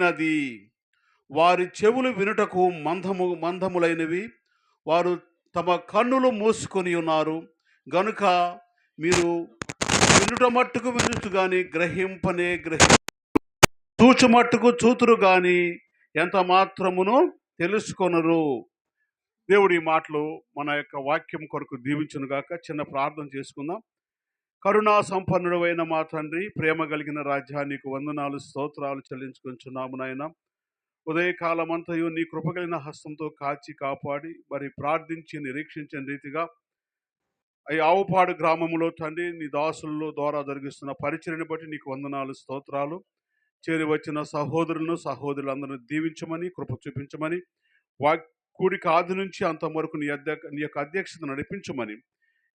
నది వారి చెవులు వినుటకు మందములైనవి, వారు తమ కన్నులు మూసుకొని ఉన్నారు గనుక మీరు వినుట మట్టుకు వినుచు గాని చూచు మట్టుకు చూతురు గాని ఎంత మాత్రమును తెలుసుకొనరు. దేవుడి మాటలు మన యొక్క వాక్యం కొరకు దీవించును గాక. చిన్న ప్రార్థన చేసుకుందాం. కరుణా సంపన్నుడైన మా తండ్రి, ప్రేమ కలిగిన రాజ్యానికి వందనాలు స్తోత్రాలు చెల్లించుకొంచున్నాము నాయన. ఉదయకాలమంతయు నీ కృపగలిగిన హస్తంతో కాచి కాపాడి మరి ప్రార్థించి నిరీక్షించిన రీతిగా ఈ ఆవుపాడు గ్రామంలో తండ్రి నీ దాసుల్లో ద్వారా జరిగిస్తున్న పరిచర్ని బట్టి నీకు వందనాలు స్తోత్రాలు. చేరి వచ్చిన సహోదరులందరినీ దీవించమని, కృప చూపించమని, కూడిక ఆది నుంచి అంతం వరకు నీ యొక్క అధ్యక్షత నడిపించమని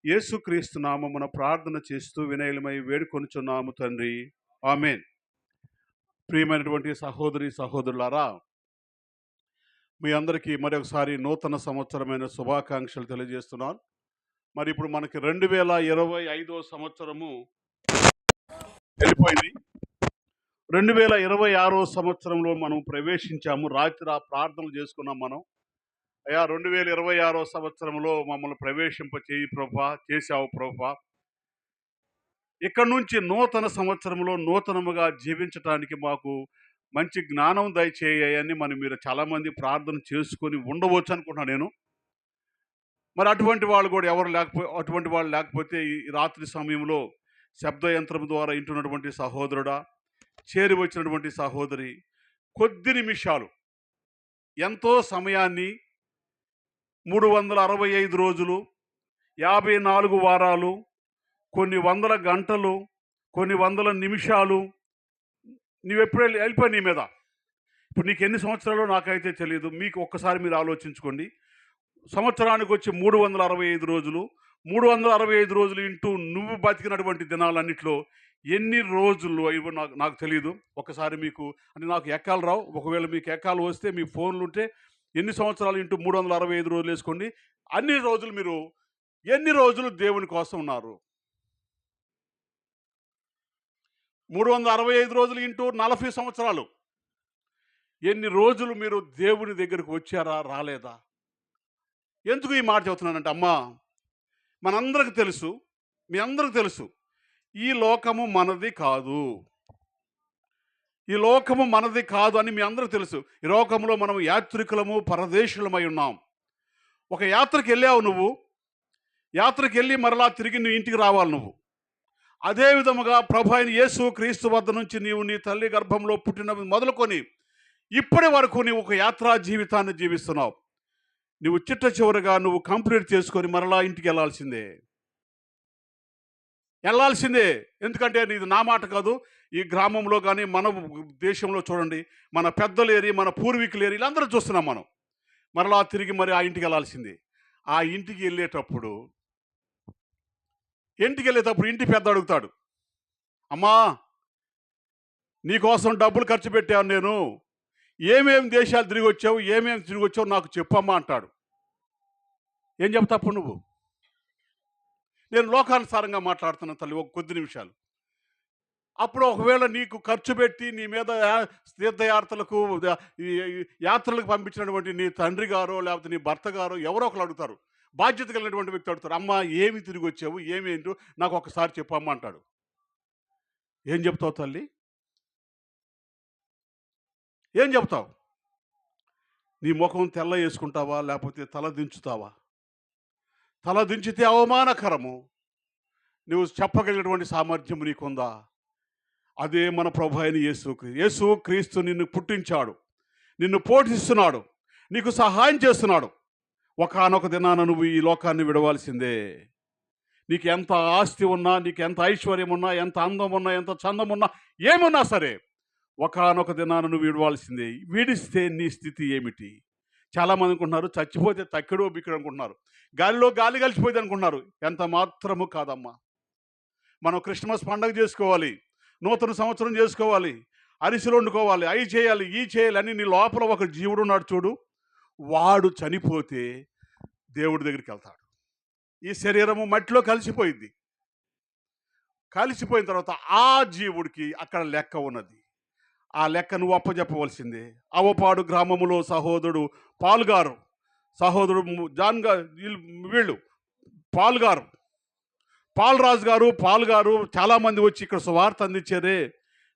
యేసుక్రీస్తు నామమున ప్రార్థన చేస్తూ వినయమై వేడుకొనుచున్నాము తండ్రి, ఆమేన్. ప్రియమైనటువంటి సహోదరులారా, మీ అందరికీ మరొకసారి నూతన సంవత్సరమైన శుభాకాంక్షలు తెలియజేస్తున్నాను. మరి ఇప్పుడు మనకి 2025 సంవత్సరము వెళ్ళిపోయింది. 2026 సంవత్సరంలో మనం ప్రవేశించాము. రాత్రి ప్రార్థనలు చేసుకున్నాం మనం. అయ్యా, 2026 సంవత్సరంలో మమ్మల్ని ప్రవేశింపచేయి ప్రభువా, చేశావు ప్రభువా. ఇక్కడ నుంచి నూతన సంవత్సరంలో నూతనముగా జీవించటానికి మాకు మంచి జ్ఞానం దయచేయని మీరు చాలామంది ప్రార్థన చేసుకొని ఉండవచ్చు అనుకుంటున్నాను నేను. మరి అటువంటి వాళ్ళు లేకపోతే ఈ రాత్రి సమయంలో శబ్ద యంత్రం ద్వారా వింటున్నటువంటి సహోదరుడా, చేరి వచ్చినటువంటి సహోదరి, కొద్ది నిమిషాలు ఎంతో సమయాన్ని 365 రోజులు, 54 వారాలు, కొన్ని వందల గంటలు, కొన్ని వందల నిమిషాలు నువ్వెప్పుడు వెళ్ళిపోయి నీ మీద. ఇప్పుడు నీకు ఎన్ని సంవత్సరాలు నాకైతే తెలియదు. మీకు ఒక్కసారి మీరు ఆలోచించుకోండి. సంవత్సరానికి వచ్చి 365 రోజులు, 365 రోజులు ఇంటూ నువ్వు బతికినటువంటి దినాలన్నింటిలో ఎన్ని రోజులు అవి నాకు తెలియదు. ఒకసారి మీకు అంటే నాకు ఎక్కాలు రావు. ఒకవేళ మీకు ఎక్కాలు వస్తే మీ ఫోన్లు ఉంటే ఎన్ని సంవత్సరాలు ఇంటూ 365 రోజులు వేసుకోండి. అన్ని రోజులు మీరు ఎన్ని రోజులు దేవుని కోసం ఉన్నారు? 365 రోజులు ఇంటూ 40 సంవత్సరాలు ఎన్ని రోజులు మీరు దేవుని దగ్గరకు వచ్చారా, రాలేదా? ఎందుకు ఈ మాట చెబుతున్నానంటే, అమ్మా, మనందరికి తెలుసు, మీ అందరికి తెలుసు, ఈ లోకము మనది కాదు. ఈ లోకము మనది కాదు అని మీ అందరికి తెలుసు. ఈ లోకంలో మనం యాత్రికులము, పరదేశులమై ఉన్నాం. ఒక యాత్రకి వెళ్ళావు నువ్వు, యాత్రకి వెళ్ళి మరలా తిరిగి నీ ఇంటికి రావాలి నువ్వు. అదే విధముగా ప్రభు అయిన యేసు క్రీస్తు వద్ద నుంచి నీవు నీ తల్లి గర్భంలో పుట్టిన మొదలుకొని ఇప్పటి వరకు నీవు ఒక యాత్రా జీవితాన్ని జీవిస్తున్నావు. నువ్వు చివరిగా నువ్వు కంప్లీట్ చేసుకొని మరలా ఇంటికి వెళ్ళాల్సిందే. ఎందుకంటే ఇది నా మాట కాదు. ఈ గ్రామంలో కానీ మన దేశంలో చూడండి, మన పెద్దలేరి, మన పూర్వీకులేరి, వీళ్ళందరూ చూస్తున్నాం మనం. మరలా తిరిగి మరి ఆ ఇంటికి వెళ్ళాల్సిందే. ఆ ఇంటికి వెళ్ళేటప్పుడు ఇంటి పెద్ద అడుగుతాడు, అమ్మా, నీకోసం డబ్బులు ఖర్చు పెట్టాను నేను, ఏమేమి దేశాలు తిరిగి వచ్చావు నాకు చెప్పమ్మా అంటాడు. ఏం చెప్తావు నువ్వు? నేను లోకానుసారంగా మాట్లాడుతున్నాను తల్లి, ఒక కొద్ది నిమిషాలు. అప్పుడు ఒకవేళ నీకు ఖర్చు పెట్టి నీ మీద తీర్థయాత్రలకు యాత్రలకు పంపించినటువంటి నీ తండ్రి గారో లేకపోతే నీ భర్త గారో ఎవరో ఒకరు అడుగుతారు. బాధ్యత కలిగినటువంటి వ్యక్తి అడుగుతారు, అమ్మ ఏమి తిరిగి వచ్చావు, ఏమేంటో నాకు ఒకసారి చెప్పమ్మా అంటాడు. ఏం చెప్తావు తల్లి? ఏం చెప్తావు? నీ ముఖం తెల్ల వేసుకుంటావా లేకపోతే తల దించుతావా? తల దించితే అవమానకరము. నువ్వు చెప్పగలిగినటువంటి సామర్థ్యం నీకుందా? అదే మన ప్రభు అయిన యేసుక్రీస్తు నిన్ను పుట్టించాడు, నిన్ను పోషిస్తున్నాడు, నీకు సహాయం చేస్తున్నాడు. ఒకానొక దినాన నువ్వు ఈ లోకాన్ని విడవాల్సిందే. నీకు ఎంత ఆస్తి ఉన్నా, నీకు ఎంత ఐశ్వర్యం ఉన్నా, ఎంత అందం ఉన్నా, ఎంత చందం ఉన్నా, ఏమున్నా సరే ఒకానొక దినాన నువ్వు విడవాల్సిందే. విడిస్తే నీ స్థితి ఏమిటి? చాలామంది అనుకుంటున్నారు చచ్చిపోతే తక్కిడో బిక్కడు అనుకుంటున్నారు, గాలిలో గాలి కలిసిపోయింది అనుకుంటున్నారు. ఎంత మాత్రము కాదమ్మా. మనం క్రిస్మస్ పండుగ చేసుకోవాలి, నూతన సంవత్సరం చేసుకోవాలి, అరిసెలు వండుకోవాలి, అవి చేయాలి, ఈ చేయాలి అని నీ లోపల ఒక జీవుడు ఉన్నాడు చూడు, వాడు చనిపోతే దేవుడి దగ్గరికి వెళ్తాడు. ఈ శరీరము మట్టిలో కలిసిపోయింది. కలిసిపోయిన తర్వాత ఆ జీవుడికి అక్కడ లెక్క ఉన్నది. ఆ లెక్క నువ్వు అప్పచెప్పవలసిందే. అవపాడు గ్రామములో సహోదరుడు పాల్గారు, సహోదరుడు జాన్ గారు, వీళ్ళు పాల్గారు, పాల్రాజు గారు, పాల్గారు చాలామంది వచ్చి ఇక్కడ సువార్త అందించారే,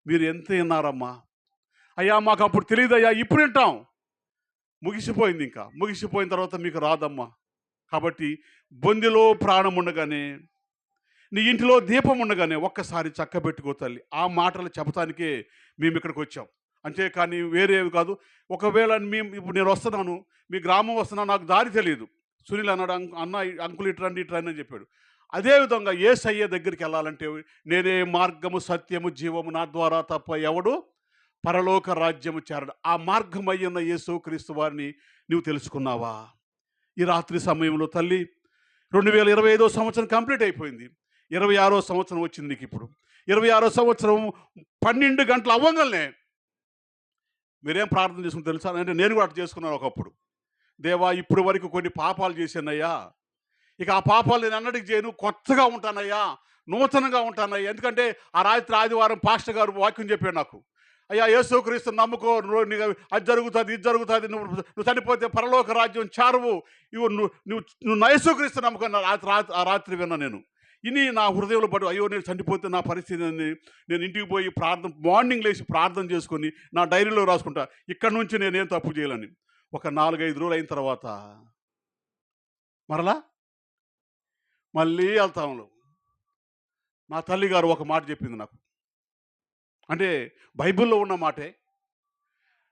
మీరు ఎంత విన్నారమ్మా? అయ్యా మాకు అప్పుడు తెలియదయ్యా, ఇప్పుడు వింటాం. ముగిసిపోయింది, ఇంకా ముగిసిపోయిన తర్వాత మీకు రాదమ్మా. కాబట్టి బొందిలో ప్రాణం ఉండగానే, నీ ఇంటిలో దీపం ఉండగానే ఒక్కసారి చక్కబెట్టుకో తల్లి. ఆ మాటలు చెప్పడానికే మేము ఇక్కడికి వచ్చాం, అంతేకాని వేరేవి కాదు. ఒకవేళ ఇప్పుడు నేను వస్తున్నాను, మీ గ్రామం వస్తున్నా, నాకు దారి తెలియదు. సునీల్ అన్నాడు, అన్న అంకుల్ ఇట్రండి ఇట్రండి అని చెప్పాడు. అదేవిధంగా యేసయ్య దగ్గరికి వెళ్ళాలంటే, నేనే మార్గము సత్యము జీవము, నా ద్వారా తప్ప ఎవడు పరలోక రాజ్యము చేరడు. ఆ మార్గం అయ్యున్న యేసు క్రీస్తు వారిని నువ్వు తెలుసుకున్నావా? ఈ రాత్రి సమయంలో తల్లి, 2025 సంవత్సరం కంప్లీట్ అయిపోయింది, 26వ సంవత్సరం వచ్చింది నీకు. ఇప్పుడు 26వ సంవత్సరం 12 గంటలు అవ్వగలనే మీరేం ప్రార్థన చేసుకుని తెలుసా? అంటే నేను కూడా అటు చేసుకున్నాను ఒకప్పుడు. దేవా, ఇప్పుడు వరకు కొన్ని పాపాలు చేశానయ్యా, ఇక ఆ పాపాలు నేను అన్నటికి చేయను, కొత్తగా ఉంటానయ్యా, నూతనంగా ఉంటానయ్యా. ఎందుకంటే ఆ రాత్రి ఆదివారం పాస్టర్ గారు వాక్యం చెప్పాడు నాకు. అయ్యా, యేసుక్రీస్తు నమ్ముకో, అది జరుగుతుంది, ఇది జరుగుతుంది, నువ్వు చనిపోతే పరలోక రాజ్యం చారువు, నువ్వు యేసుక్రీస్తు నమ్ముకో. ఆ రాత్రి విన్నా నేను. ఇని నా హృదయంలో పడు, అయ్యో నేను చనిపోతే నా పరిస్థితి, నేను ఇంటికి పోయి మార్నింగ్ లేచి ప్రార్థన చేసుకొని నా డైరీలో రాసుకుంటా, ఇక్కడ నుంచి నేనేం తప్పు చేయాలని. ఒక 4-5 రోజులు అయిన తర్వాత మళ్ళీ వెళ్తాము. నా తల్లిగారు ఒక మాట చెప్పింది నాకు, అంటే బైబిల్లో ఉన్న మాటే.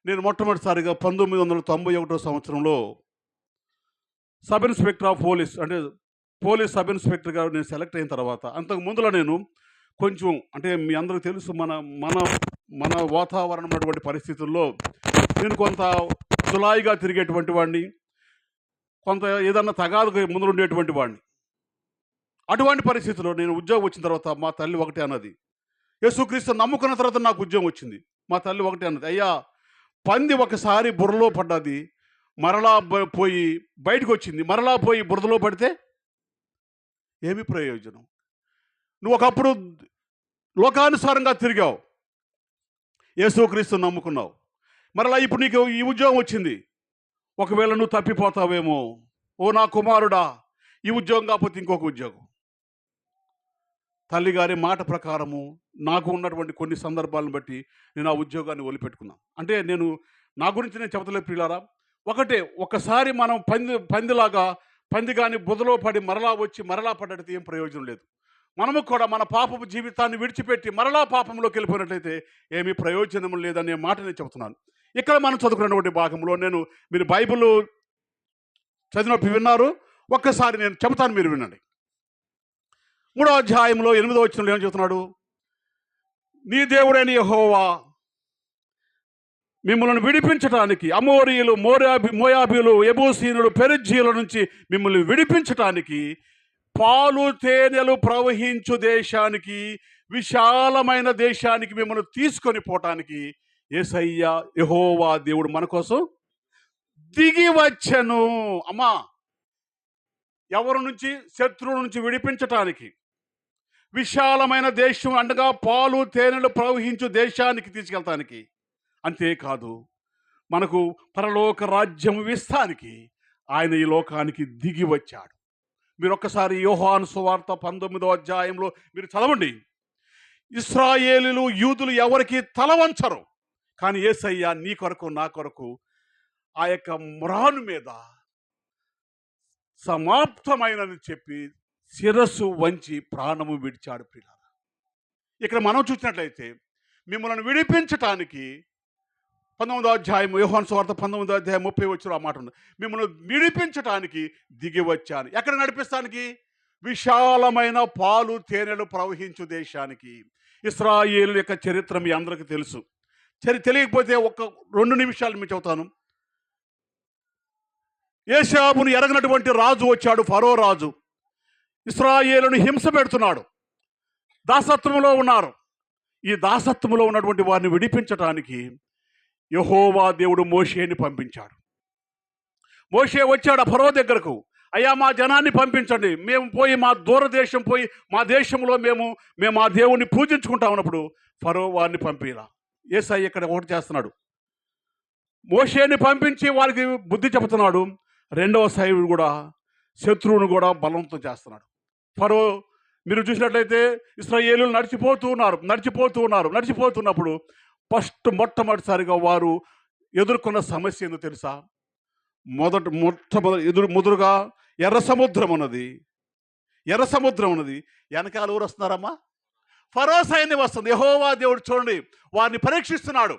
నేను మొట్టమొదటిసారిగా 1991 సంవత్సరంలో సబ్ ఇన్స్పెక్టర్ ఆఫ్ పోలీస్, అంటే పోలీస్ సబ్ ఇన్స్పెక్టర్ గారు నేను సెలెక్ట్ అయిన తర్వాత, అంతకు ముందులో నేను కొంచెం, అంటే మీ అందరికీ తెలుసు, మన మన మన వాతావరణం అటువంటి పరిస్థితుల్లో నేను కొంత చులాయిగా తిరిగేటువంటి వాడిని, కొంత ఏదన్నా తగాదుకు ముందు ఉండేటువంటి వాడిని. అటువంటి పరిస్థితుల్లో నేను ఉద్యోగం వచ్చిన తర్వాత మా తల్లి ఒకటే అన్నది, యేసుక్రీస్తు నమ్ముకున్న తర్వాత నాకు ఉద్యోగం వచ్చింది. మా తల్లి ఒకటే అన్నది, అయ్యా, పంది ఒకసారి బుర్రలో పడ్డది, మరలా పోయి బయటకు వచ్చింది, మరలా పోయి బురదలో పడితే ఏమి ప్రయోజనం? నువ్వు ఒకప్పుడు లోకానుసారంగా తిరిగావు, యేసుక్రీస్తు నమ్ముకున్నావు, మరలా ఇప్పుడు నీకు ఈ ఉద్యోగం వచ్చింది, ఒకవేళ నువ్వు తప్పిపోతావేమో. ఓ నా కుమారుడా, ఈ ఉద్యోగం కాకపోతే ఇంకొక ఉద్యోగం. తల్లిగారి మాట ప్రకారము నాకు ఉన్నటువంటి కొన్ని సందర్భాలను బట్టి నేను ఆ ఉద్యోగాన్ని వదిలిపెట్టుకున్నాను. అంటే నేను నా గురించి నేను చెబుతలే ప్రియులారా, ఒకసారి మనం పందిలాగా పంది కానీ బురదలో పడి మరలా వచ్చి మరలా పడ్డట్టు ఏం ప్రయోజనం లేదు. మనము కూడా మన పాపపు జీవితాన్ని విడిచిపెట్టి మరలా పాపంలోకి వెళ్ళిపోయినట్లయితే ఏమీ ప్రయోజనం లేదనే మాట నేను చెబుతున్నాను. ఇక్కడ మనం చదువుకున్నటువంటి భాగంలో మీరు బైబిల్ చదివినప్పుడు విన్నారు, ఒక్కసారి నేను చెబుతాను, మీరు వినండి. 3వ అధ్యాయంలో 8వ వచనంలో ఏం చెబుతున్నాడు? నీ దేవుడైన యెహోవా మిమ్మల్ని విడిపించటానికి, అమోరీయులు, మోయాబీలు, యెబూసీయులు, పెరిజ్జీయుల నుంచి మిమ్మల్ని విడిపించటానికి, పాలు తేనెలు ప్రవహించు దేశానికి, విశాలమైన దేశానికి మిమ్మల్ని తీసుకొని పోవటానికి యేసయ్య యెహోవా దేవుడు మన కోసం దిగి వచ్చెను. అమ్మా, ఎవరి నుంచి? శత్రువు నుంచి విడిపించటానికి, విశాలమైన దేశం అండగా పాలు తేనెలు ప్రవహించు దేశానికి తీసుకెళ్తానికి, అంతేకాదు మనకు పరలోక రాజ్యం ఇస్తానికి ఆయన ఈ లోకానికి దిగి వచ్చాడు. మీరు ఒక్కసారి యోహాను సువార్త 19వ అధ్యాయంలో మీరు చదవండి. ఇశ్రాయేలీయులు, యూదులు ఎవరికి తల వంచరు, కానీ యేసయ్య నీ కొరకు నా కొరకు ఆ యొక్క మ్రాను మీద సమాప్తమైనని చెప్పి శిరస్సు వంచి ప్రాణము విడిచాడు. ప్రియులారా, ఇక్కడ మనం చూసినట్లయితే మిమ్మల్ని విడిపించటానికి 19వ అధ్యాయం యోహాను సువార్త 19వ అధ్యాయం 30 వచ్చిన ఆ మాట ఉంది. మిమ్మల్ని విడిపించటానికి దిగి వచ్చాను. ఎక్కడ నడిపిస్తానికి? విశాలమైన పాలు తేనెలు ప్రవహించు దేశానికి. ఇశ్రాయేలు యొక్క చరిత్ర మీ అందరికీ తెలుసు. తెలియకపోతే 2 నిమిషాలు మీకు చెబుతాను. ఏశాబును ఎరగనటువంటి రాజు వచ్చాడు, ఫరో రాజు. ఇశ్రాయేలును హింస పెడుతున్నాడు, దాసత్వంలో ఉన్నారు. ఈ దాసత్వంలో ఉన్నటువంటి వారిని విడిపించటానికి యెహోవా దేవుడు మోషేని పంపించాడు. మోషే వచ్చాడు ఫరో దగ్గరకు, అయ్యా మా జనాన్ని పంపించండి, మేము పోయి మా దూరదేశం పోయి మా దేశంలో మేము మా దేవుణ్ణి పూజించుకుంటా ఉన్నప్పుడు ఫరో వారిని పంపిలా. యేసయ్య ఇక్కడ ఒకటి చేస్తున్నాడు, మోషేని పంపించి వారికి బుద్ధి చెబుతున్నాడు. రెండవ సైడు కూడా శత్రువును కూడా బలవంతం చేస్తున్నాడు. ఫరో మీరు చూసినట్లయితే ఇశ్రాయేలీయులు నడిచిపోతున్నప్పుడు మొట్టమొదటిసారిగా వారు ఎదుర్కొన్న సమస్య ఏందో తెలుసా? ముదురుగా ఎర్ర సముద్రం ఉన్నది. వెనకాల ఊరు వస్తున్నారమ్మా, ఫరో సైన్యం వస్తుంది. యెహోవా దేవుడు చూడండి వారిని పరీక్షిస్తున్నాడు,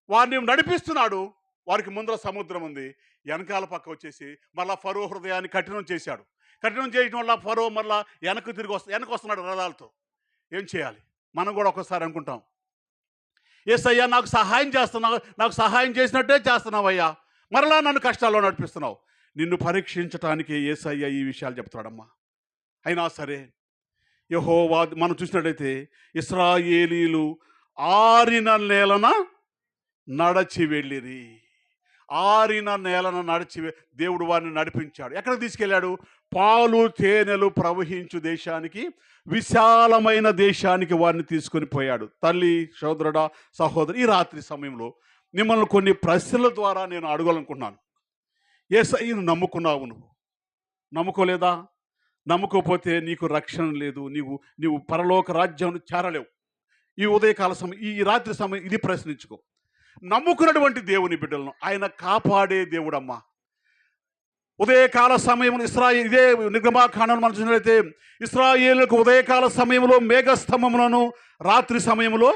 వారిని నడిపిస్తున్నాడు. వారికి ముందర సముద్రం ఉంది, వెనకాల పక్క వచ్చేసి మళ్ళా ఫరో హృదయాన్ని కఠినం చేశాడు. కఠినం చేయడం వల్ల ఫరో మళ్ళా వెనక్కి వస్తున్నాడు రథాలతో. ఏం చేయాలి? మనం కూడా ఒక్కసారి అనుకుంటాం, యేసయ్యా నాకు సహాయం చేస్తున్నావు, నాకు సహాయం చేసినట్టే చేస్తున్నావయ్యా, మరలా నన్ను కష్టాల్లో నడిపిస్తున్నావు. నిన్ను పరీక్షించటానికి యేసయ్య ఈ విషయాలు చెప్తాడమ్మా. అయినా సరే యెహోవా మనం చూసినట్లయితే ఇశ్రాయేలీయులు ఆరిన నేలన నడచి వెళ్ళిరి. దేవుడు వారిని నడిపించాడు. ఎక్కడికి తీసుకెళ్ళాడు? పాలు తేనెలు ప్రవహించు దేశానికి, విశాలమైన దేశానికి వారిని తీసుకొని పోయాడు. తల్లి, సోదరుడా, సహోదరి, ఈ రాత్రి సమయంలో మిమ్మల్ని కొన్ని ప్రశ్నల ద్వారా నేను అడగాలనుకుంటున్నాను. యేసయ్యను నమ్ముకున్నావు, నువ్వు నమ్ముకోలేదా? నమ్ముకోపోతే నీకు రక్షణ లేదు, నీవు పరలోక రాజ్యం చేరలేవు. ఈ ఉదయకాల సమయం, ఈ రాత్రి సమయం ఇది ప్రశ్నించుకో. నమ్ముకున్నటువంటి దేవుని బిడ్డలను ఆయన కాపాడే దేవుడమ్మా. ఉదయకాల సమయంలో ఇదే నిర్గమాకాండం మనం చూసినట్లయితే ఇశ్రాయేలుకు ఉదయకాల సమయంలో మేఘస్తంభములను, రాత్రి సమయంలో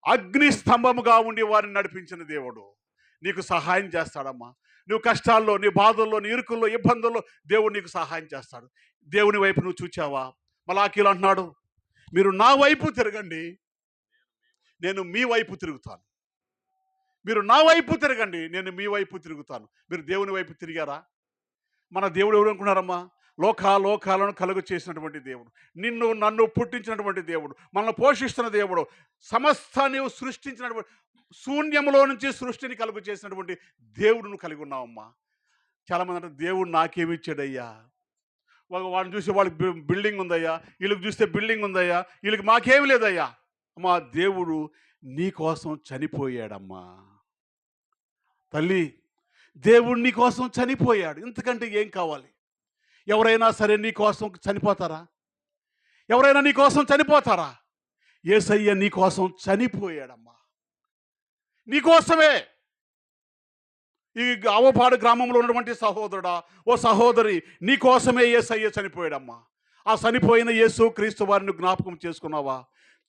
అగ్ని స్తంభముగా ఉండి వారిని నడిపించిన దేవుడు నీకు సహాయం చేస్తాడమ్మా. నువ్వు కష్టాల్లో, నీ బాధల్లో, నీ ఇరుకుల్లో, ఇబ్బందుల్లో దేవుడు నీకు సహాయం చేస్తాడు. దేవుని వైపు నువ్వు చూచావా? మలాకీలు అంటున్నాడు, మీరు నా వైపు తిరగండి, నేను మీ వైపు తిరుగుతాను. మీరు నా వైపు తిరగండి, నేను మీ వైపు తిరుగుతాను. మీరు దేవుని వైపు తిరిగారా? మన దేవుడు ఎవరు అనుకున్నారమ్మా? లోకాలను కలుగు చేసినటువంటి దేవుడు, నిన్ను నన్ను పుట్టించినటువంటి దేవుడు, మనల్ని పోషిస్తున్న దేవుడు, సమస్తాన్ని సృష్టించినటువంటి, శూన్యంలో నుంచి సృష్టిని కలుగు చేసినటువంటి దేవుడును కలిగి ఉన్నావమ్మా. చాలామంది అంటే దేవుడు నాకేమిచ్చాడయ్యా, వాడిని చూసి వాళ్ళకి బిల్డింగ్ ఉందయ్యా, వీళ్ళకి చూస్తే బిల్డింగ్ ఉందయ్యా, వీళ్ళకి మాకేమి లేదయ్యా. అమ్మా, దేవుడు నీ కోసం చనిపోయాడమ్మా. తల్లి, దేవుడు నీ కోసం చనిపోయాడు. ఇంతకంటే ఏం కావాలి? ఎవరైనా సరే నీ కోసం చనిపోతారా? ఎవరైనా నీ కోసం చనిపోతారా? యేసయ్య నీ కోసం చనిపోయాడమ్మా, నీకోసమే. ఈ అవపాడు గ్రామంలో ఉన్నటువంటి సహోదరుడా, ఓ సహోదరి, నీ కోసమే యేసయ్య చనిపోయాడమ్మా. ఆ చనిపోయిన యేసు క్రీస్తు వారిని జ్ఞాపకం చేసుకున్నావా?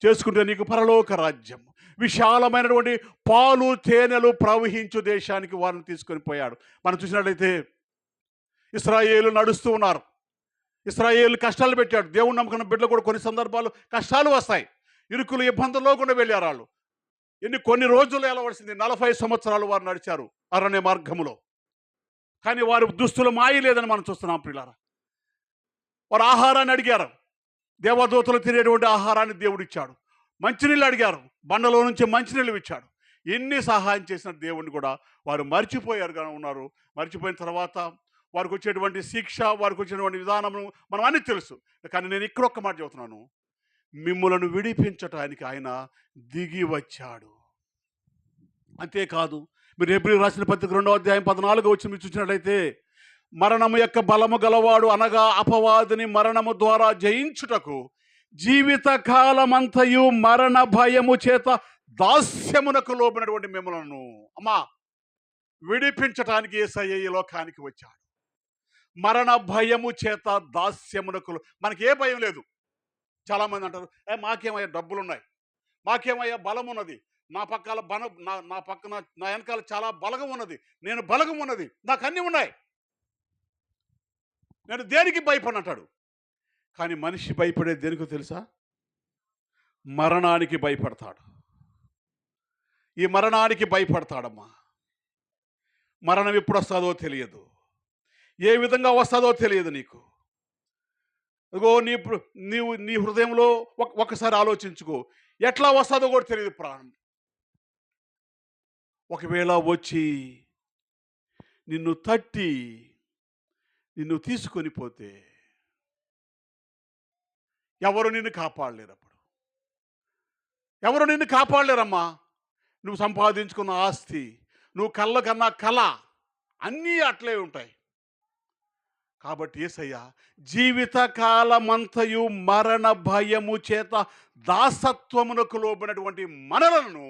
చేసుకుంటే నీకు పరలోక రాజ్యం, విశాలమైనటువంటి పాలు తేనెలు ప్రవహించు దేశానికి వారిని తీసుకొని పోయాడు. మనం చూసినట్లయితే ఇశ్రాయేలు నడుస్తూ ఉన్నారు, ఇశ్రాయేలు కష్టాలు పెట్టాడు. దేవుని నమ్ముకున్న బిడ్డలు కూడా కొన్ని సందర్భాలు కష్టాలు వస్తాయి, ఇరుకులు ఇబ్బందుల్లో కూడా వెళ్ళారు. వాళ్ళు కొన్ని రోజులు వెళ్ళవలసింది, 40 సంవత్సరాలు వారు నడిచారు అరణ్య మార్గములో. కానీ వారి దుస్తులు మాయలేదని మనం చూస్తున్నాం ప్రియులారా. వారు ఆహారాన్ని అడిగారు, దేవదూతలు తినేటువంటి ఆహారాన్ని దేవుడు ఇచ్చాడు. మంచినీళ్ళు అడిగారు, బండలో నుంచి మంచినీళ్ళు ఇచ్చాడు. ఎన్ని సహాయం చేసిన దేవుడిని కూడా వారు ఉన్నారు. మర్చిపోయిన తర్వాత వారికి వచ్చేటువంటి శిక్ష, వారికి వచ్చేటువంటి విధానము మనం అన్నీ తెలుసు. కానీ నేను ఇక్కడ ఒక్క మాట చెబుతున్నాను, మిమ్ములను విడిపించటానికి ఆయన దిగి వచ్చాడు. అంతేకాదు, మీరు హెబ్రీయులకు రాసిన పత్రిక 2వ అధ్యాయం 14వ వచనం మీరు చూసినట్లయితే, మరణము యొక్క బలము గలవాడు అనగా అపవాదిని మరణము ద్వారా జయించుటకు జీవిత కాలమంతయు మరణ భయము చేత దాస్యమునకు లోబడినటువంటి మిమ్మలను అమ్మా విడిపించటానికి యేసయ్య ఈ లోకానికి వచ్చాడు. మరణ భయము చేత దాస్యమునకు, మనకి ఏ భయం లేదు. చాలామంది అంటారు, మాకేమయ్యా డబ్బులు ఉన్నాయి, మాకేమయ్యా బలం ఉన్నది, నా పక్కన నా వెనకాల చాలా బలగం ఉన్నది, నేను బలగం ఉన్నది, నాకు అన్నీ ఉన్నాయి, నేను దేనికి భయపడినట్టాడు. కానీ మనిషి భయపడేది దేనికో తెలుసా? మరణానికి భయపడతాడు. ఈ మరణానికి భయపడతాడమ్మా. మరణం ఎప్పుడు వస్తుందో తెలియదు, ఏ విధంగా వస్తుందో తెలియదు నీకు. అదిగో నీ హృదయంలో ఒకసారి ఆలోచించుకో, ఎట్లా వస్తుందో కూడా తెలియదు ప్రాణం. ఒకవేళ వచ్చి నిన్ను తట్టి నిన్ను తీసుకొని పోతే ఎవరు నిన్ను కాపాడలేరు. అప్పుడు ఎవరు నిన్ను కాపాడలేరమ్మా. నువ్వు సంపాదించుకున్న ఆస్తి, నువ్వు కళ్ళ కన్నా కళ, అన్నీ అట్లే ఉంటాయి. కాబట్టి యేసయ్య జీవితకాలమంతయు మరణ భయము చేత దాసత్వమునకు లోబడినటువంటి మనలను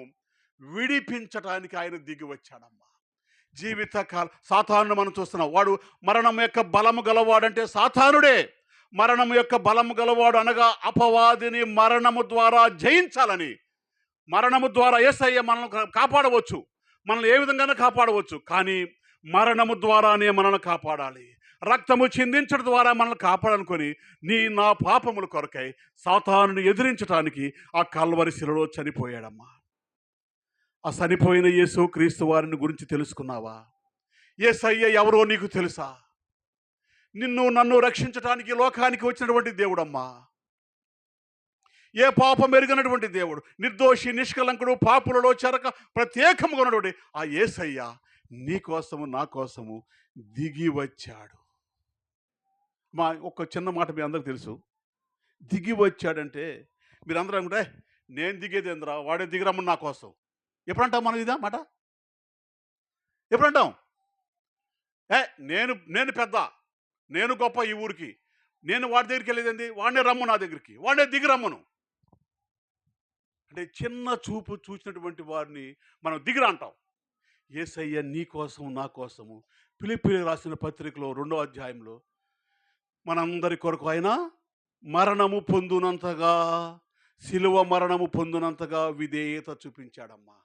విడిపించటానికి ఆయన దిగి వచ్చాడమ్మా. సాతానును మనం చూస్తున్నాం. వాడు మరణం యొక్క బలము గలవాడంటే సాతానుడే. మరణం యొక్క బలము గలవాడు అనగా అపవాదిని మరణము ద్వారా జయించాలని. మరణము ద్వారా యేసయ్య మనల్ని కాపాడవచ్చు, మనల్ని ఏ విధంగానే కాపాడవచ్చు. కానీ మరణము ద్వారానే మనల్ని కాపాడాలి. రక్తము చిందించడం ద్వారా మనల్ని కాపాడనుకొని నా పాపముల కొరకై సాతానుని ఎదిరించడానికి ఆ కల్వరి శిలలో చనిపోయాడమ్మా. ఆ చనిపోయిన యేసు క్రీస్తు వారిని గురించి తెలుసుకున్నావా? యేసయ్య ఎవరో నీకు తెలుసా? నిన్ను నన్ను రక్షించడానికి లోకానికి వచ్చినటువంటి దేవుడమ్మా. ఏ పాపం ఎరుగనటువంటి దేవుడు, నిర్దోషి నిష్కలంకుడు, పాపులలో చెరక ప్రత్యేకంగా ఉన్నటువంటి ఆ యేసయ్య నీ కోసము నా కోసము దిగి వచ్చాడు. ఒక చిన్న మాట మీ అందరికి తెలుసు. దిగి వచ్చాడంటే మీరందరూ అనుకుంటే నేను దిగేదేంద్రా, వాడే దిగిరమ్మని నా కోసం. ఎప్పుడంటాం మనం ఇదా మాట? ఎప్పుడంటాం? నేను పెద్ద, నేను గొప్ప ఈ ఊరికి, నేను వాడి దగ్గరికి వెళ్ళేదేంది, వాడినే రమ్ము నా దగ్గరికి, వాడినే దిగిరమ్మను అంటే చిన్న చూపు చూసినటువంటి వారిని మనం దిగిరా అంటాం. యేసయ్య నీ కోసం నా కోసము ఫిలిప్పీయులకు రాసిన పత్రికలో 2వ అధ్యాయంలో మనందరి కొరకు ఆయన మరణము పొందునంతగా, శిలువ మరణము పొందునంతగా విధేయత చూపించాడమ్మా.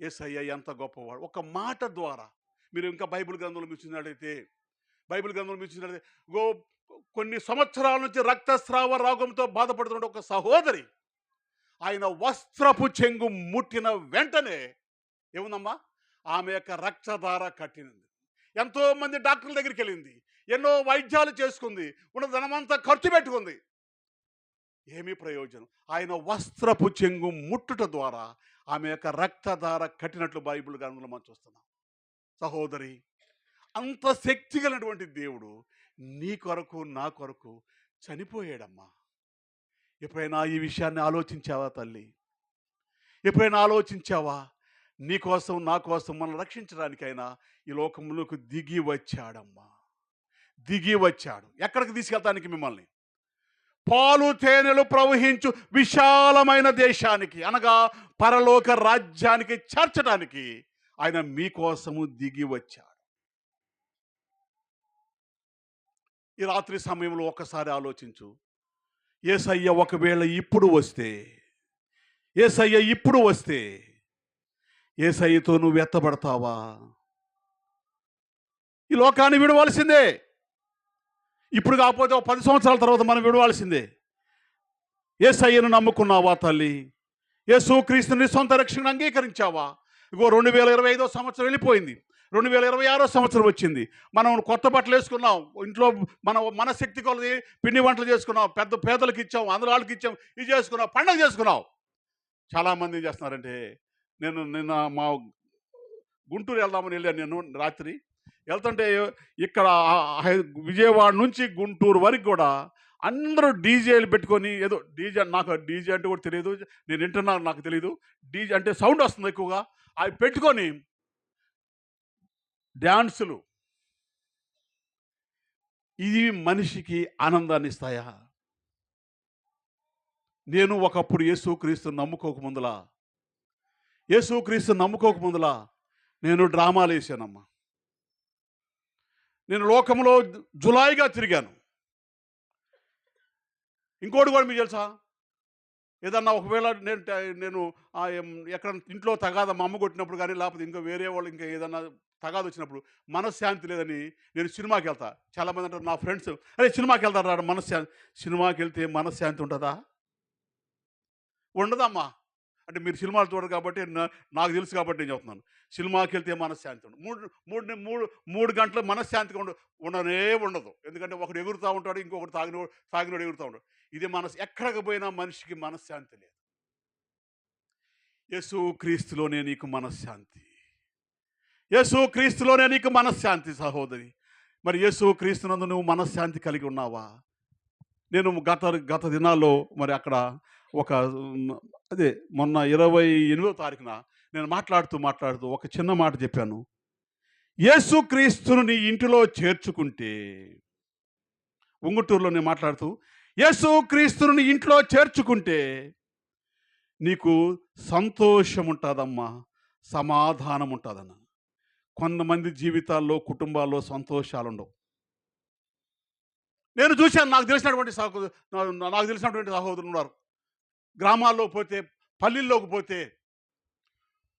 యేసయ్య ఎంత గొప్పవాడు. ఒక మాట ద్వారా మీరు ఇంకా బైబిల్ గ్రంథంలో చూసినట్లయితే కొన్ని సంవత్సరాల నుంచి రక్తస్రావ రోగంతో బాధపడుతున్న ఒక సహోదరి ఆయన వస్త్రపు చెంగు ముట్టిన వెంటనే ఏముందమ్మా, ఆమె యొక్క రక్తధార కట్టినది. ఎంతో మంది డాక్టర్ల దగ్గరికి వెళ్ళింది, ఎన్నో వైద్యాలు చేసుకుంది, ఉన్న ధనమంతా ఖర్చు పెట్టుకుంది, ఏమీ ప్రయోజనం. ఆయన వస్త్రపు చెంగు ముట్టుట ద్వారా ఆమె యొక్క రక్తధార కట్టినట్లు బైబిల్ గ్రంథంలో మనం చూస్తున్నాం. సహోదరి, అంత శక్తి కలిగినటువంటి దేవుడు నీ కొరకు నా కొరకు చనిపోయాడమ్మా. ఎప్పుడైనా ఈ విషయాన్ని ఆలోచించావా తల్లి? ఎప్పుడైనా ఆలోచించావా? నీ కోసం నా కోసం మనం రక్షించడానికైనా ఈ లోకంలోకి దిగి వచ్చాడమ్మా. దిగి వచ్చాడు. ఎక్కడికి తీసుకెళ్తానికి? మిమ్మల్ని పాలు తేనెలు ప్రవహించు విశాలమైన దేశానికి, అనగా పరలోక రాజ్యానికి చేర్చడానికి ఆయన మీకోసము దిగి వచ్చాడు. ఈ రాత్రి సమయంలో ఒక్కసారి ఆలోచించు. యేసయ్య ఒకవేళ ఇప్పుడు వస్తే, యేసయ్యతో నువ్వు ఎత్తబడతావా? ఈ లోకాన్ని విడవలసిందే. ఇప్పుడు కాకపోతే 10 సంవత్సరాల తర్వాత మనం విడవాల్సిందే. యేసయ్యను నమ్ముకున్నావా తల్లి? యేసుక్రీస్తుని సొంత రక్షణను అంగీకరించావా? ఇగో 2025 సంవత్సరం వెళ్ళిపోయింది, 2026 సంవత్సరం వచ్చింది. మనం కొత్త బట్టలు వేసుకున్నాం, ఇంట్లో మన శక్తి కొలది పిండి వంటలు చేసుకున్నాం, పెద్ద పేదలకు ఇచ్చాం, అందరాళ్ళకి ఇచ్చాం, ఇది చేసుకున్నాం, పండుగ చేసుకున్నాం. చాలామంది ఏం చేస్తున్నారంటే, నిన్న మా గుంటూరు వెళ్దామని వెళ్ళాను. నేను రాత్రి వెళ్తుంటే ఇక్కడ విజయవాడ నుంచి గుంటూరు వరకు కూడా అందరూ డీజేలు పెట్టుకొని, ఏదో డీజే, నాకు డీజే అంటే కూడా తెలియదు, నేను వింటున్నాను నాకు తెలియదు. డీజే అంటే సౌండ్ వస్తుంది ఎక్కువగా, అవి పెట్టుకొని డ్యాన్సులు. ఇది మనిషికి ఆనందాన్ని ఇస్తాయా? నేను ఒకప్పుడు యేసుక్రీస్తు నమ్ముకోక ముందులా నేను డ్రామాలు వేసానమ్మా. నేను లోకంలో జులాయిగా తిరిగాను. ఇంకోటి కూడా మీకు తెలుసా? ఏదన్నా ఒకవేళ నేను ఎక్కడ ఇంట్లో తగాద మా అమ్మ కొట్టినప్పుడు కానీ, లేకపోతే ఇంకా వేరే వాళ్ళు ఇంకా ఏదన్నా తగాద వచ్చినప్పుడు మనశ్శాంతి లేదని నేను సినిమాకి వెళ్తా. చాలామంది అంటారు నా ఫ్రెండ్స్, అరే సినిమాకి వెళ్తారా మనశ్శాంతి. సినిమాకి వెళ్తే మనశ్శాంతి ఉంటుందా? ఉండదమ్మా. అంటే మీరు సినిమాలు చూడరు కాబట్టి నాకు తెలుసు కాబట్టి నేను చెప్తున్నాను. సినిమాకి వెళ్తే మనశ్శాంతి ఉండదు. మూడు గంటలు మనశ్శాంతిగా ఉండదు. ఎందుకంటే ఒకడు ఎగురుతూ ఉంటాడు, ఇంకొకటి తాగినోడు ఎగురుతూ ఉంటాడు. ఇది ఎక్కడికి పోయినా మనిషికి మనశ్శాంతి లేదు. యేసుక్రీస్తులోనే నీకు మనశ్శాంతి సహోదరి. మరి యేసుక్రీస్తునందు నువ్వు మనశ్శాంతి కలిగి ఉన్నావా? నేను గత దినాల్లో మరి అక్కడ మొన్న 28వ తారీఖున నేను మాట్లాడుతూ ఒక చిన్న మాట చెప్పాను. యేసుక్రీస్తును నీ ఇంటిలో చేర్చుకుంటే, ఉంగుటూరులో నేను మాట్లాడుతూ, యేసుక్రీస్తును నీ ఇంట్లో చేర్చుకుంటే నీకు సంతోషం ఉంటుందమ్మా, సమాధానం ఉంటుందన్న. కొంతమంది జీవితాల్లో, కుటుంబాల్లో సంతోషాలు ఉండవు. నేను చూశాను. నాకు తెలిసినటువంటి సహోదరులు ఉన్నారు. గ్రామాల్లో పోతే, పల్లెల్లోకి పోతే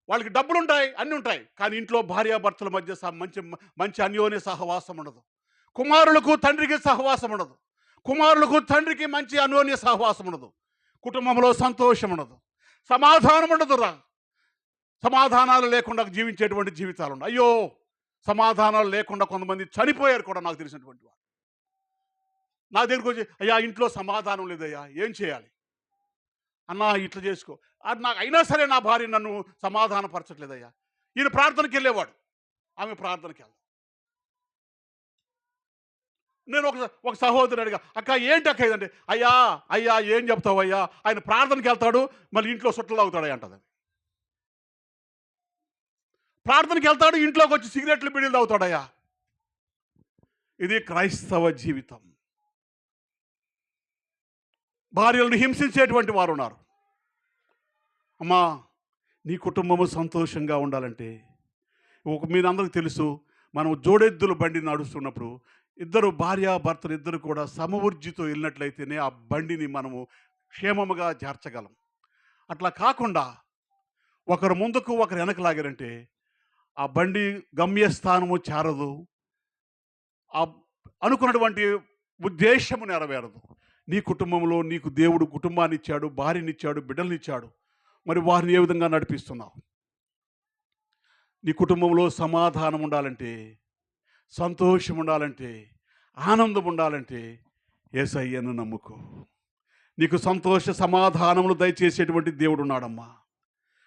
వాళ్ళకి డబ్బులు ఉంటాయి, అన్నీ ఉంటాయి, కానీ ఇంట్లో భార్యాభర్తల మధ్య మంచి మంచి అన్యోన్య సహవాసం ఉండదు. కుమారులకు తండ్రికి సహవాసం ఉండదు. కుమారులకు తండ్రికి మంచి అన్యోన్య సహవాసం ఉండదు. కుటుంబంలో సంతోషం ఉండదు, సమాధానం ఉండదురా. సమాధానాలు లేకుండా జీవించేటువంటి జీవితాలు ఉన్నాయి. అయ్యో, సమాధానాలు లేకుండా కొంతమంది చనిపోయారు కూడా నాకు తెలిసినటువంటి వారు. నా దగ్గరికి వచ్చి, అయ్యా ఇంట్లో సమాధానం లేదయ్యా, ఏం చేయాలి అన్నా, ఇట్లా చేసుకో. అది నాకు అయినా సరే నా భార్య నన్ను సమాధానపరచట్లేదయ్యా. ఈయన ప్రార్థనకి వెళ్ళేవాడు, ఆమె ప్రార్థనకి వెళ్దాం. నేను ఒక సహోదరు అడిగా, అక్క ఏంటి అక్క ఇదంటే, అయ్యా అయ్యా ఏం చెప్తావు అయ్యా, ఆయన ప్రార్థనకి వెళ్తాడు, మళ్ళీ ఇంట్లో సుట్టలు తాగుతాడు అంటది. ప్రార్థనకి వెళ్తాడు, ఇంట్లోకి వచ్చి సిగరెట్లు బిడీలు తాగుతాడయ్యా. ఇది క్రైస్తవ జీవితం. భార్యలను హింసించేటువంటి వారు ఉన్నారు. అమ్మా, నీ కుటుంబము సంతోషంగా ఉండాలంటే, మీరందరికీ తెలుసు, మనం జోడెద్దుల బండి నడుస్తున్నప్పుడు ఇద్దరు భార్యాభర్తలు ఇద్దరు కూడా సమవుర్జితో వెళ్ళినట్లయితేనే ఆ బండిని మనము క్షేమముగా చేర్చగలం. అట్లా కాకుండా ఒకరు ముందుకు ఒకరు వెనక లాగారంటే ఆ బండి గమ్యస్థానము చేరదు, ఆ అనుకున్నటువంటి ఉద్దేశము నెరవేరదు. నీ కుటుంబంలో నీకు దేవుడు కుటుంబాన్ని ఇచ్చాడు, భార్యనిచ్చాడు, బిడ్డలనిచ్చాడు. మరి వారిని ఏ విధంగా నడిపిస్తున్నావు? నీ కుటుంబంలో సమాధానం ఉండాలంటే, సంతోషం ఉండాలంటే, ఆనందం ఉండాలంటే యేసయ్యను నమ్ముకో. నీకు సంతోష సమాధానములు దయచేసేటువంటి దేవుడు ఉన్నాడమ్మా.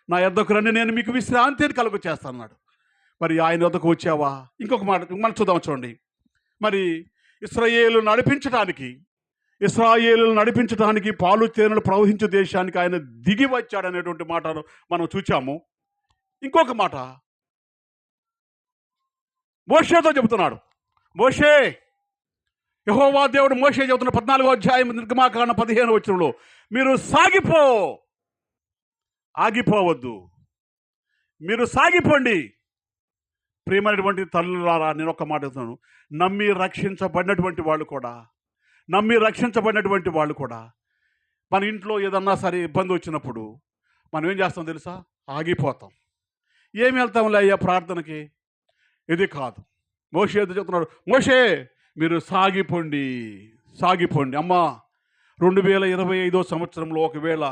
నా యొద్దకు రండి, నేను మీకు విశ్రాంతిని కలుగ చేస్తానన్నాడు. మరి ఆయన వద్దకు వచ్చావా? ఇంకొక మాట మనం చూడండి. మరి ఇశ్రాయేలు నడిపించడానికి పాలు తేనెలు ప్రవహించే దేశానికి ఆయన దిగి వచ్చాడనేటువంటి మాటను మనం చూచాము. ఇంకొక మాట మోషేతో చెబుతున్నాడు. మోషే, యెహోవా దేవుడు మోషే చెబుతున్న 14వ అధ్యాయం నిర్గమాకాండం 15వ వచనంలో, మీరు ఆగిపోవద్దు, మీరు సాగిపోండి. ప్రియమైనటువంటి తల్లులారా, నేను ఒక మాట చెప్తున్నాను. నమ్మి రక్షించబడినటువంటి వాళ్ళు కూడా మన ఇంట్లో ఏదన్నా సరే ఇబ్బంది వచ్చినప్పుడు మనం ఏం చేస్తాం తెలుసా? ఆగిపోతాం. ఏమి వెళ్తాంలే అయ్యా ప్రార్థనకి, ఇది కాదు. మోషే చెప్తున్నాడు, మోషే మీరు సాగిపోండి. అమ్మా, 2025 సంవత్సరంలో ఒకవేళ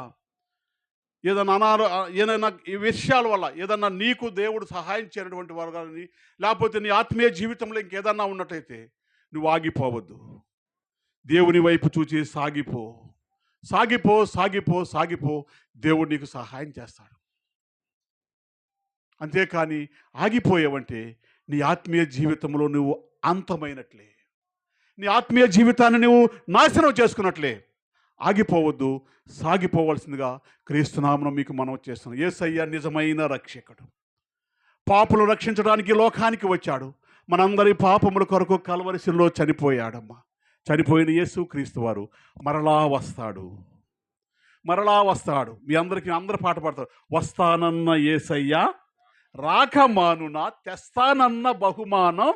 ఏదైనా ఈ విషయాల వల్ల ఏదన్నా నీకు దేవుడు సహాయం చేయనటువంటి వారు కానీ, లేకపోతే నీ ఆత్మీయ జీవితంలో ఇంకేదన్నా ఉన్నట్టయితే నువ్వు ఆగిపోవద్దు. దేవుని వైపు చూచి సాగిపో. దేవుడు నీకు సహాయం చేస్తాడు. అంతేకాని ఆగిపోయావంటే నీ ఆత్మీయ జీవితంలో నువ్వు అంతమైనట్లే, నీ ఆత్మీయ జీవితాన్ని నువ్వు నాశనం చేసుకున్నట్లే. ఆగిపోవద్దు, సాగిపోవలసిందిగా క్రీస్తునామమున మీకు మనవి చేస్తున్నాను. యేసయ్య నిజమైన రక్షకుడు. పాపులు రక్షించడానికి లోకానికి వచ్చాడు. మనందరి పాపముల కొరకు కల్వరి శిలువలో చనిపోయాడమ్మా. చనిపోయిన యేసు క్రీస్తు వారు మరలా వస్తాడు. మీ అందరూ పాట పాడతారు. వస్తానన్న యేసయ్య రాకమానున, తెస్తానన్న బహుమానం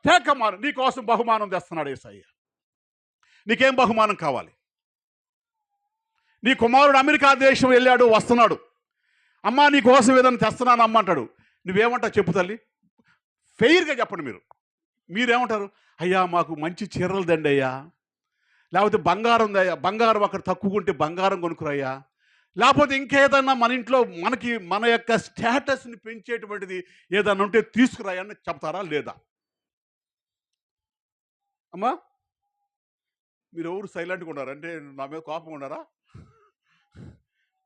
తేకమాను. నీకోసం బహుమానం తెస్తున్నాడు యేసయ్య. నీకేం బహుమానం కావాలి? నీ కుమారుడు అమెరికా దేశం వెళ్ళాడు, వస్తున్నాడు. అమ్మా నీకోసం ఏదైనా తెస్తున్నాను అమ్మ అంటాడు. నువ్వేమంటావు చెప్పు తల్లి? ఫెయిర్గా చెప్పండి. మీరేమంటారు? అయ్యా మాకు మంచి చీరలు దండి అయ్యా, లేకపోతే బంగారం దయ్యా, బంగారం అక్కడ తక్కువ ఉంటే బంగారం కొనుక్కురయ్యా, లేకపోతే ఇంకేదన్నా మన ఇంట్లో మన యొక్క స్టేటస్ని పెంచేటువంటిది ఏదన్నా ఉంటే తీసుకురాయని చెప్తారా లేదా? అమ్మా మీరు ఎవరు సైలెంట్గా ఉన్నారు? అంటే నా మీద కోపంగా ఉన్నారా?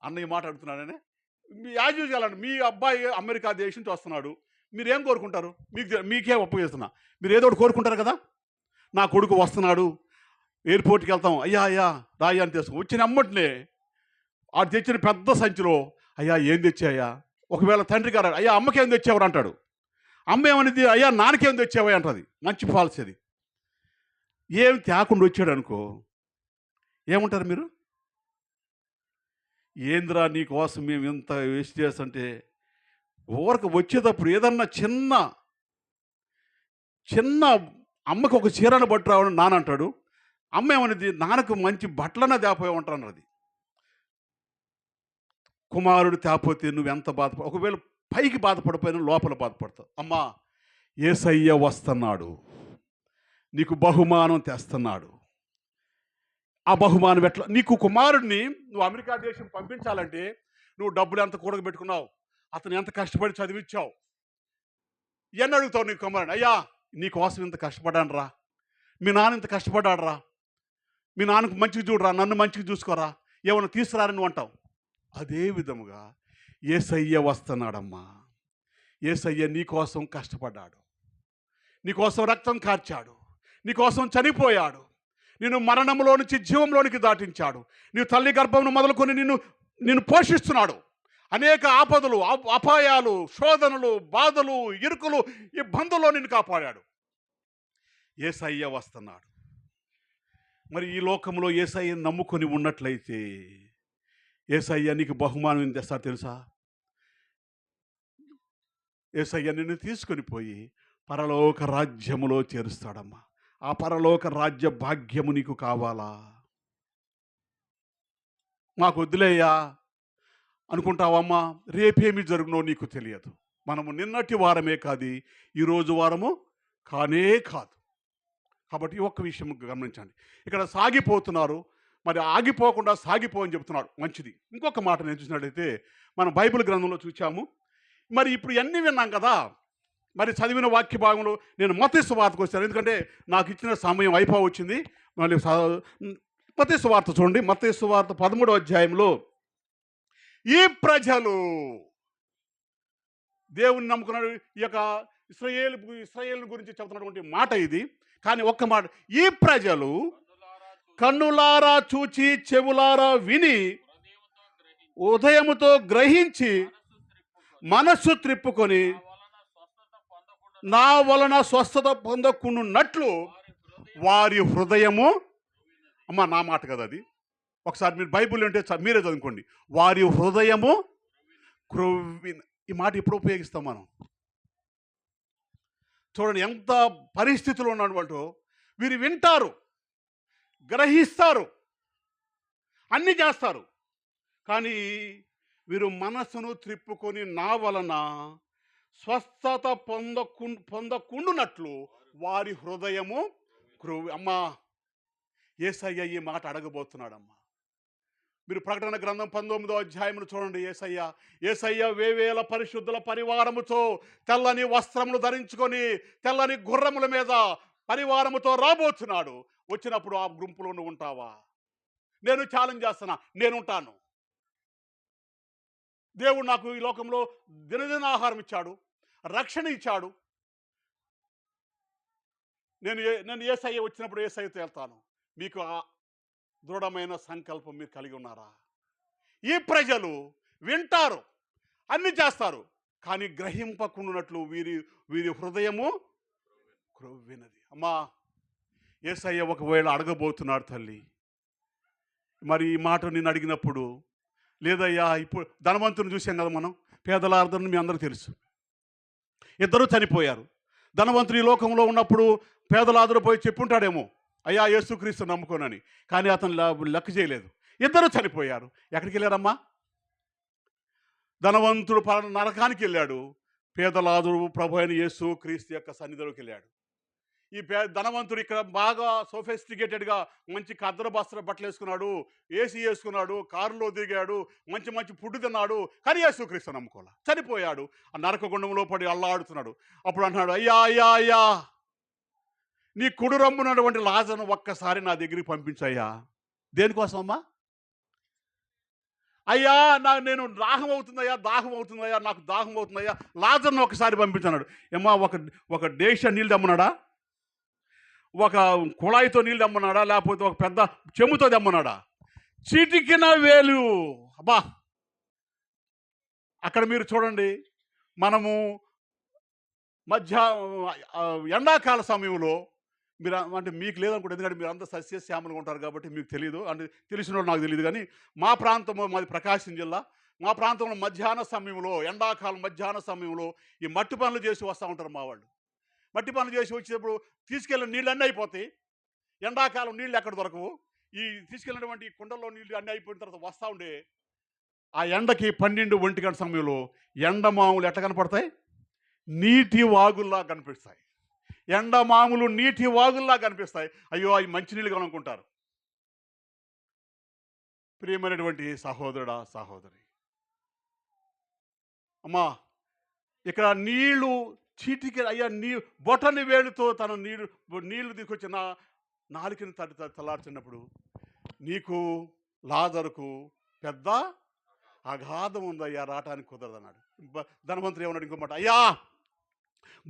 అన్న ఈ మాట అడుగుతున్నాననే. యాజ్ యూజువల్ అండి, మీ అబ్బాయి అమెరికా దేశం నుంచి వస్తున్నాడు, మీరేం కోరుకుంటారు? మీకే ఒప్పగిస్తున్నా, మీరు ఏదో ఒకటి కోరుకుంటారు కదా. నా కొడుకు వస్తున్నాడు, ఎయిర్పోర్ట్కి వెళ్తాం, అయ్యా రాయ్యా అని తెస్తాం. వచ్చిన అమ్మటినే ఆ తెచ్చిన పెద్ద సంచిలో, అయ్యా ఏం తెచ్చాయా, ఒకవేళ తండ్రి గారు అయ్యా అమ్మకేం తెచ్చేవారు అంటాడు. అమ్మ ఏమనిది అయ్యా నాన్నకేం తెచ్చావా అంటది. మంచి పాలసీ అది. ఏం తేకుండా వచ్చాడు అనుకో, ఏమంటారు మీరు? ఏంద్రా నీ కోసం మేము ఇంత వేస్ట్ చేస్తుంటే, ఊరకు వచ్చేటప్పుడు ఏదన్నా చిన్న చిన్న అమ్మకు ఒక చీరను బట్టి రావడం నాన్న అంటాడు. అమ్మ ఏమనిది నాన్నకు మంచి బట్టలన్నా తేపోయావంటారు అన్నది. కుమారుడు తేపోతే నువ్వెంత ఒకవేళ పైకి బాధపడిపోయినా లోపల బాధపడతావు. అమ్మా యేసయ్య వస్తున్నాడు, నీకు బహుమానం తెస్తున్నాడు. ఆ బహుమానం ఎట్లా? నీకు కుమారుడిని నువ్వు అమెరికా దేశం పంపించాలంటే నువ్వు డబ్బులు ఎంత కూడబెట్టుకున్నావు, అతను ఎంత కష్టపడి చదివించావు, ఇవన్నీ అడుగుతావు. నీకు కుమారుడు అయ్యా నీ కోసం ఇంత కష్టపడాను రా, మీ నాన్న ఇంత కష్టపడ్డాడు రా, మీ నాన్నకు మంచిగా చూడరా, నన్ను మంచిగా చూసుకోరా, ఏమైనా తీసుకురారని నువ్వు అంటావు. అదే విధముగా యేసయ్య వస్తున్నాడమ్మా. యేసయ్య నీకోసం కష్టపడ్డాడు, నీకోసం రక్తం కార్చాడు, నీకోసం చనిపోయాడు, నిన్ను మరణంలో నుంచి జీవంలోనికి దాటించాడు, నీ తల్లి గర్భంను మొదలుకొని నిన్ను పోషిస్తున్నాడు. అనేక ఆపదలు, అపాయాలు, శోధనలు, బాధలు, ఇరుకులు, ఇబ్బందుల్లో నిన్ను కాపాడాడు. యేసయ్య వస్తున్నాడు. మరి ఈ లోకంలో యేసయ్యను నమ్ముకొని ఉన్నట్లయితే యేసయ్య నీకు బహుమానం ఏం తెస్తాడు తెలుసా? యేసయ్య నిన్ను తీసుకొని పోయి పరలోక రాజ్యములో చేరుస్తాడమ్మా. ఆ పరలోక రాజ్య భాగ్యము నీకు కావాలా? మాకు వద్దులేయ్యా అనుకుంటావమ్మా, రేపేమి జరుగునో నీకు తెలియదు. మనము నిన్నటి వారమే కాదు, ఈరోజు వారము కానే కాదు. కాబట్టి ఒక్క విషయం గమనించండి. ఇక్కడ సాగిపోతున్నారు, మరి ఆగిపోకుండా సాగిపోని చెప్తున్నాడు. మంచిది. ఇంకొక మాట నేను చూసినట్లయితే మనం బైబిల్ గ్రంథంలో చూసాము. మరి ఇప్పుడు ఇవన్నీ విన్నాం కదా, మరి చదివిన వాక్య భాగంలో నేను మత్తయి సువార్తకు వచ్చాను, ఎందుకంటే నాకు ఇచ్చిన సమయం అయిపోవచ్చింది. మళ్ళీ మత్తయి సువార్త చూడండి. మత్తయి సువార్త 13వ అధ్యాయంలో ఈ ప్రజలు దేవుని నమ్ముకున్నాడు. ఈ యొక్క ఇశ్రాయేలు గురించి చెబుతున్నటువంటి మాట ఇది. కానీ ఒక్క మాట, ఈ ప్రజలు కన్నులారా చూచి చెవులారా విని ఉదయముతో గ్రహించి మనస్సు త్రిప్పుకొని నా వలన స్వస్థత పొందకున్నట్లు వారి హృదయము, అమ్మ నా మాట కదా అది, ఒకసారి మీరు బైబిల్ ఉంటే మీరే చదువుకోండి. వారి హృదయము క్రొవ్విన. ఈ మాట ఎప్పుడు ఉపయోగిస్తాం మనం? చూడండి ఎంత పరిస్థితులు ఉన్నటువంటి వీరు వింటారు, గ్రహిస్తారు, అన్నీ చేస్తారు, కానీ వీరు మనస్సును త్రిప్పుకొని నా వలన స్వస్థత పొందకుండునట్లు వారి హృదయము అమ్మా యేసయ్య ఈ మాట అడగబోతున్నాడమ్మా. మీరు ప్రకటన గ్రంథం 19వ అధ్యాయమును చూడండి. యేసయ్య వేవేల పరిశుద్ధుల పరివారముతో తెల్లని వస్త్రములు ధరించుకొని తెల్లని గుర్రముల మీద పరివారముతో రాబోతున్నాడు. వచ్చినప్పుడు ఆ గుంపులో నువ్వు ఉంటావా? నేను ఛాలెంజ్ చేస్తున్నా, నేనుంటాను. దేవుడు నాకు ఈ లోకంలో దినదిన ఆహారం ఇచ్చాడు, రక్షణ ఇచ్చాడు. నేను యేసయ్య వచ్చినప్పుడు యేసయ్యతో వెళ్తాను. మీకు ఆ దృఢమైన సంకల్పం మీరు కలిగి ఉన్నారా? ఈ ప్రజలు వింటారు, అన్ని చేస్తారు, కానీ గ్రహింపకున్నట్లు వీరి హృదయము క్రొవ్వినది. అమ్మా యేసయ్య ఒకవేళ అడగబోతున్నాడు తల్లి. మరి ఈ మాట నేను అడిగినప్పుడు, లేదయ్యా ఇప్పుడు ధనవంతుని చూసాం కదా మనం, పేదలార్దరని మీ అందరూ తెలుసు. ఇద్దరు చనిపోయారు. ధనవంతుని ఈ లోకంలో ఉన్నప్పుడు పేదలాదరు పోయి చెప్పుంటాడేమో, అయ్యా యేసుక్రీస్తు నమ్ముకోనని, కానీ అతను లెక్క చేయలేదు. ఇద్దరు చనిపోయారు. ఎక్కడికి వెళ్ళారమ్మా? ధనవంతుడు నరకానికి వెళ్ళాడు, పేదలాదుడు ప్రభు అయిన యేసుక్రీస్తు యొక్క సన్నిధిలోకి వెళ్ళాడు. ఈ ధనవంతుడు ఇక్కడ బాగా సోఫిస్టికేటెడ్గా మంచి కద్దరు బట్టలు వేసుకున్నాడు, ఏసీ వేసుకున్నాడు, కారులో దిగాడు, మంచి మంచి ఫుడ్ తిన్నాడు, కానీ యేసుక్రీస్తు నమ్ముకోలే. చనిపోయాడు. ఆ నరక గుండంలో పడి అల్లాడుతున్నాడు. అప్పుడు అంటున్నాడు, అయ్యా అయ్యా అయ్యా నీ కుడి రమ్మునటువంటి లాజరును ఒక్కసారి నా దగ్గరికి పంపించయ్యా. దేనికోసం అమ్మా? అయ్యా నేను దాహం అవుతుందయ్యా, నాకు దాహం అవుతుందయ్యా, లాజరును ఒకసారి పంపించన్నాడు. ఏమ్మా ఒక డేష నీళ్ళు దమ్మన్నాడా? ఒక కుళాయితో నీళ్ళు దమ్మన్నాడా? లేకపోతే ఒక పెద్ద చెంబుతో దమ్మన్నాడా? చిటికిన వేలు. అబ్బా అక్కడ మీరు చూడండి, మనము మధ్య ఎండాకాల సమయంలో మీరు అంటే మీకు లేదనుకుంటే, ఎందుకంటే మీరు అంతా సస్యశ్యామలుగా ఉంటారు కాబట్టి మీకు తెలియదు. అంటే తెలిసిన వాళ్ళు నాకు తెలియదు కానీ, మా ప్రాంతంలో, మాది ప్రకాశం జిల్లా, మా ప్రాంతంలో మధ్యాహ్న సమయంలో, ఎండాకాలం మధ్యాహ్న సమయంలో ఈ మట్టి పనులు చేసి వస్తూ ఉంటారు మా వాళ్ళు. మట్టి పనులు చేసి వచ్చేటప్పుడు తీసుకెళ్ళిన నీళ్ళు అన్నీ అయిపోతాయి. ఎండాకాలం నీళ్ళు ఎక్కడ దొరకవు. ఈ తీసుకెళ్ళినటువంటి కుండల్లో నీళ్ళు అన్నీ అయిపోయిన తర్వాత వస్తూ ఉండే ఆ ఎండకి 12, 1 గంట సమయంలో ఎండమాములు ఎట్లా కనపడతాయి? నీటి వాగుల్లా కనిపిస్తాయి. ఎండమాములు నీటి వాగుల్లా కనిపిస్తాయి. అయ్యో, అవి మంచినీళ్ళు కనుక్కుంటారు. ప్రియమైనటువంటి సహోదరుడా, సహోదరి, అమ్మా, ఇక్కడ నీళ్లు చీటికి అయ్యా, బొటని వేలుతో తన నీళ్లు తీసుకొచ్చిన నాలుకని తల్లార్చినప్పుడు నీకు లాజరుకు పెద్ద అగాధం ఉందయ్యా, రావటానికి కుదరదన్నాడు. ధనవంతుడు ఏమన్నాడు ఇంకో మాట, అయ్యా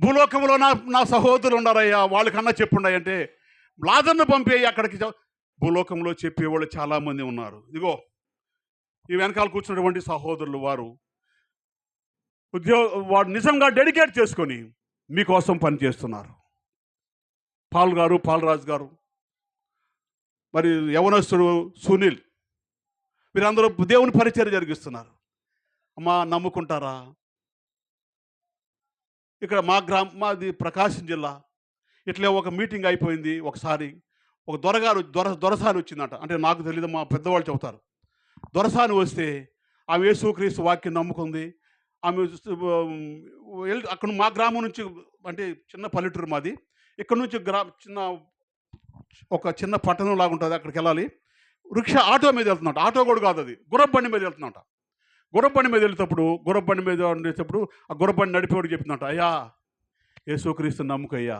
భూలోకంలో నా సహోదరులు ఉన్నారయ్యా, వాళ్ళకన్నా చెప్పుండయి అంటే లాజర్ను పంపేయి అక్కడికి. భూలోకంలో చెప్పేవాళ్ళు చాలామంది ఉన్నారు. ఇదిగో ఈ వెనకాల కూర్చున్నటువంటి సహోదరులు, వాడు నిజంగా డెడికేట్ చేసుకొని మీకోసం పనిచేస్తున్నారు. పాల్రాజు గారు, మరి యవనస్తుడు సునీల్, వీరందరూ దేవుని పరిచర్య జరిగిస్తున్నారు. అమ్మా, నమ్ముకుంటారా? ఇక్కడ మాది ప్రకాశం జిల్లా. ఇట్లా ఒక మీటింగ్ అయిపోయింది. ఒకసారి ఒక దొరసాని వచ్చిందంట. అంటే నాకు తెలియదు, మా పెద్దవాళ్ళు చెబుతారు. దొరసాని వస్తే ఆమె యేసుక్రీస్తు వాక్యం నమ్ముకుంది. ఆమె అక్కడ మా గ్రామం నుంచి, అంటే చిన్న పల్లెటూరు మాది, ఇక్కడ నుంచి ఒక చిన్న పట్టణం లాగా ఉంటుంది, అక్కడికి వెళ్ళాలి. ఆటో మీద వెళ్తున్నట్టు, ఆటో కూడా కాదు అది, గుర్రబండి మీద వెళ్తున్నట్ట. గుర్రబండి మీద వెళ్ళేటప్పుడు ఆ గుర్రబండి నడిపేవాడు చెప్తున్నట్ట, అయ్యా యేసుక్రీస్తు నమ్ముకయ్యా,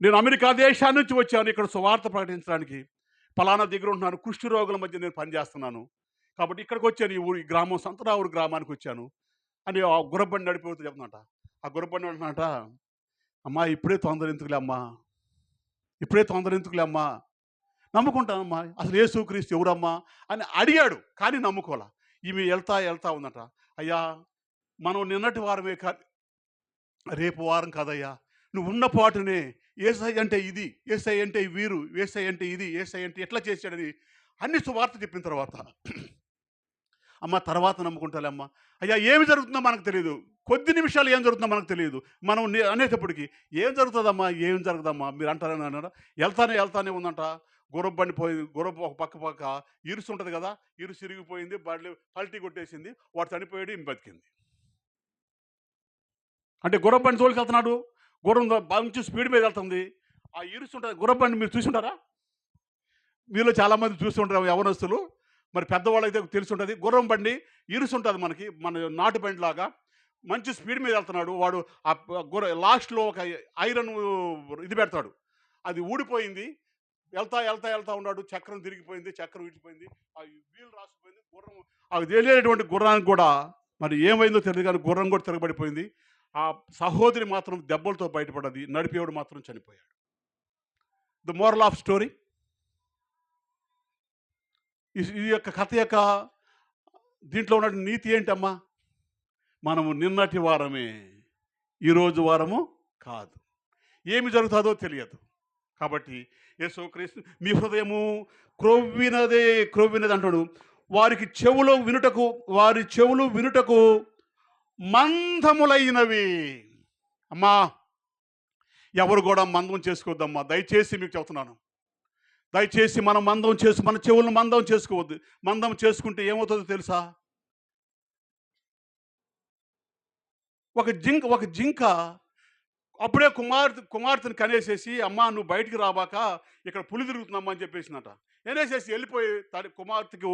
నేను అమెరికా దేశాన్ని నుంచి వచ్చాను ఇక్కడ సువార్త ప్రకటించడానికి, పలానా దగ్గర ఉంటున్నాను, కుష్ఠ రోగుల మధ్య నేను పనిచేస్తున్నాను, కాబట్టి ఇక్కడికి వచ్చాను, ఈ గ్రామం సంతరావురు గ్రామానికి వచ్చాను అని ఆ గుర్రబండి నడిపేవాడు చెప్తున్నట్ట. ఆ గుర్రబండి అంటున్నట, అమ్మా ఇప్పుడే తొందర ఎందుకులే అమ్మా, నమ్ముకుంటానమ్మా, అసలు యేసుక్రీస్తు ఎవరమ్మా అని అడిగాడు, కానీ నమ్ముకోవాలా. ఈమె వెళ్తా ఉందట, అయ్యా మనం నిన్నటి వారమే కాదు, రేపు వారం కాదయ్యా, నువ్వు ఉన్న పాటునే ఏసై అంటే ఇది, ఏసై అంటే వీరు, ఏసై అంటే ఇది, ఏసై అంటే ఎట్లా చేశాడని అన్ని సువార్త చెప్పిన తర్వాత, అమ్మ తర్వాత నమ్ముకుంటాలే అమ్మ. అయ్యా ఏమి జరుగుతుందో మనకు తెలియదు, కొద్ది నిమిషాలు ఏం జరుగుతుందో మనకు తెలియదు, మనం అనేటప్పటికి ఏం జరుగుతుందమ్మా, ఏం జరుగుదమ్మా మీరు అంటారని అన్నాడు. వెళ్తానే ఉందంట. గుర్రబండి పోయింది, ఒక పక్క ఇరుసు ఉంటుంది కదా, ఇరుసు ఇరిగిపోయింది, పల్టీ కొట్టేసింది, వాడు చనిపోయాడు, ఈమె బతికింది. అంటే గుర్రబండి తోలికి వెళ్తున్నాడు, గుర్రం మంచి స్పీడ్ మీద వెళ్తుంది, ఆ ఇరుసు ఉంటుంది. గుర్రబండి మీరు చూసుంటారా? మీలో చాలామంది చూస్తుంటారు యవనస్తులు, మరి పెద్దవాళ్ళు అయితే తెలిసి ఉంటుంది. గుర్రం బండి ఇరుసు ఉంటుంది, మన నాటు బండి లాగా మంచి స్పీడ్ మీద వెళ్తున్నాడు. వాడు ఆ లాస్ట్లో ఒక ఐరన్ ఇది పెడతాడు, అది ఊడిపోయింది. వెళ్తా ఉన్నాడు, చక్రం తిరిగిపోయింది, చక్రం విడిచిపోయింది, ఆ వీలు రాసిపోయింది. గుర్రం అది తెలియనటువంటి గుర్రానికి కూడా మరి ఏమైందో తెలియదు, కానీ గుర్రం కూడా తిరగబడిపోయింది. ఆ సహోదరి మాత్రం దెబ్బలతో బయటపడ్డది, నడిపేవాడు మాత్రం చనిపోయాడు. ద మోరల్ ఆఫ్ స్టోరీ, ఈ యొక్క కథ యొక్క దీంట్లో ఉన్న నీతి ఏంటమ్మా? మనము నిన్నటి వారమే, ఈరోజు వారము కాదు. ఏమి జరుగుతుందో తెలియదు. కాబట్టి యేసుక్రీస్తు మీ హృదయము క్రొవ్వినది అంటాడు. వారి చెవులు వినుటకు మందములైనవి. అమ్మా, ఎవరు కూడా మందం చేసుకోవద్దమ్మా, దయచేసి మీకు చెప్తున్నాను. దయచేసి మనం మన చెవులను మందం చేసుకోవద్దు. మందం చేసుకుంటే ఏమవుతుందో తెలుసా? ఒక జింక అప్పుడే కుమార్తెను కనేసేసి, అమ్మా నువ్వు బయటికి రాబాక ఇక్కడ పులి తిరుగుతుందమ్మా అని చెప్పేసిందట. అనేసేసి వెళ్ళిపోయి కుమార్తెకు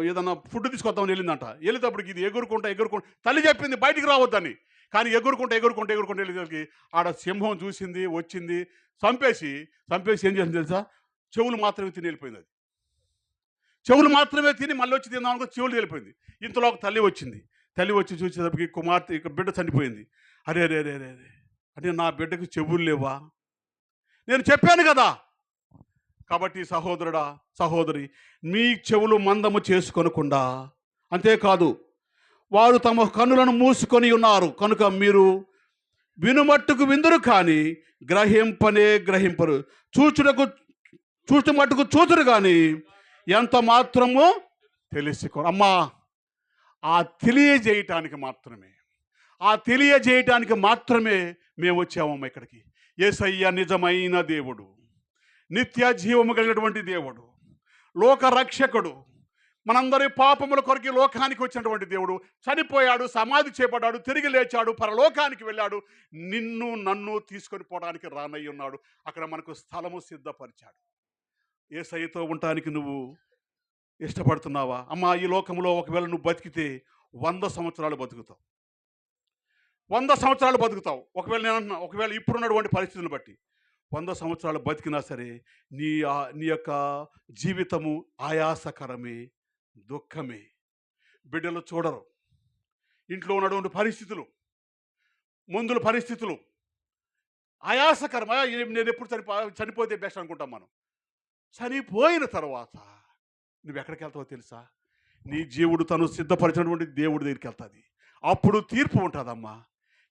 ఏదన్నా ఫుడ్ తీసుకొద్దామని వెళ్ళిందంట. వెళ్ళేటప్పటికి ఇది ఎగురుకుంటా తల్లి చెప్పింది బయటికి రావద్దని, కానీ ఎగురుకుంటా వెళ్ళేసరికి ఆడ సింహం చూసింది, వచ్చింది, చంపేసి ఏం చేసింది తెలుసా? చెవులు మాత్రమే తిని వెళ్ళిపోయింది. అది చెవులు మాత్రమే తిని మళ్ళీ వచ్చి తిందాం అనుకో, చెవులు వెళ్ళిపోయింది. ఇంతలో ఒక తల్లి వచ్చి చూసేటప్పటికి కుమార్తె బిడ్డ చనిపోయింది. అరే అంటే నా బిడ్డకు చెవులు లేవా? నేను చెప్పాను కదా. కాబట్టి సహోదరుడా, సహోదరి, మీ చెవులు మందము చేసుకొనకుండా, అంతేకాదు వారు తమ కన్నులను మూసుకొని ఉన్నారు కనుక మీరు వినుమట్టుకు విందురు కానీ గ్రహింపనే గ్రహింపరు. చూచుటకు చూచుమట్టుకు చూచురు కానీ ఎంత మాత్రమో తెలుసుకోరు. అమ్మా, ఆ తెలియజేయటానికి మాత్రమే మేము వచ్చామమ్మ ఇక్కడికి. యేసయ్య నిజమైన దేవుడు, నిత్య జీవము కలిగినటువంటి దేవుడు, లోక రక్షకుడు, మనందరి పాపముల కొరకు లోకానికి వచ్చినటువంటి దేవుడు. చనిపోయాడు, సమాధి చేపడ్డాడు, తిరిగి లేచాడు, పరలోకానికి వెళ్ళాడు. నిన్ను నన్ను తీసుకొని పోవడానికి రానయ్య ఉన్నాడు. అక్కడ మనకు స్థలము సిద్ధపరిచాడు. యేసయ్యతో ఉండటానికి నువ్వు ఇష్టపడుతున్నావా? అమ్మా, ఈ లోకంలో ఒకవేళ నువ్వు బతికితే 100 సంవత్సరాలు బతుకుతావు. 100 సంవత్సరాలు బతుకుతావు. ఒకవేళ ఇప్పుడున్నటువంటి పరిస్థితులను బట్టి 100 సంవత్సరాలు బతికినా సరే నీ యొక్క జీవితము ఆయాసకరమే, దుఃఖమే. బిడ్డలు చూడరు, ఇంట్లో ఉన్నటువంటి పరిస్థితులు, మందుల పరిస్థితులు ఆయాసకరమా. నేను ఎప్పుడు చనిపోతే బెస్ట్ అనుకుంటాం మనం. చనిపోయిన తర్వాత నువ్వు ఎక్కడికి వెళ్తావో తెలుసా? నీ జీవుడు తను సిద్ధపరిచినటువంటి దేవుడి దగ్గరికి వెళ్తుంది. అప్పుడు తీర్పు ఉంటుందమ్మా.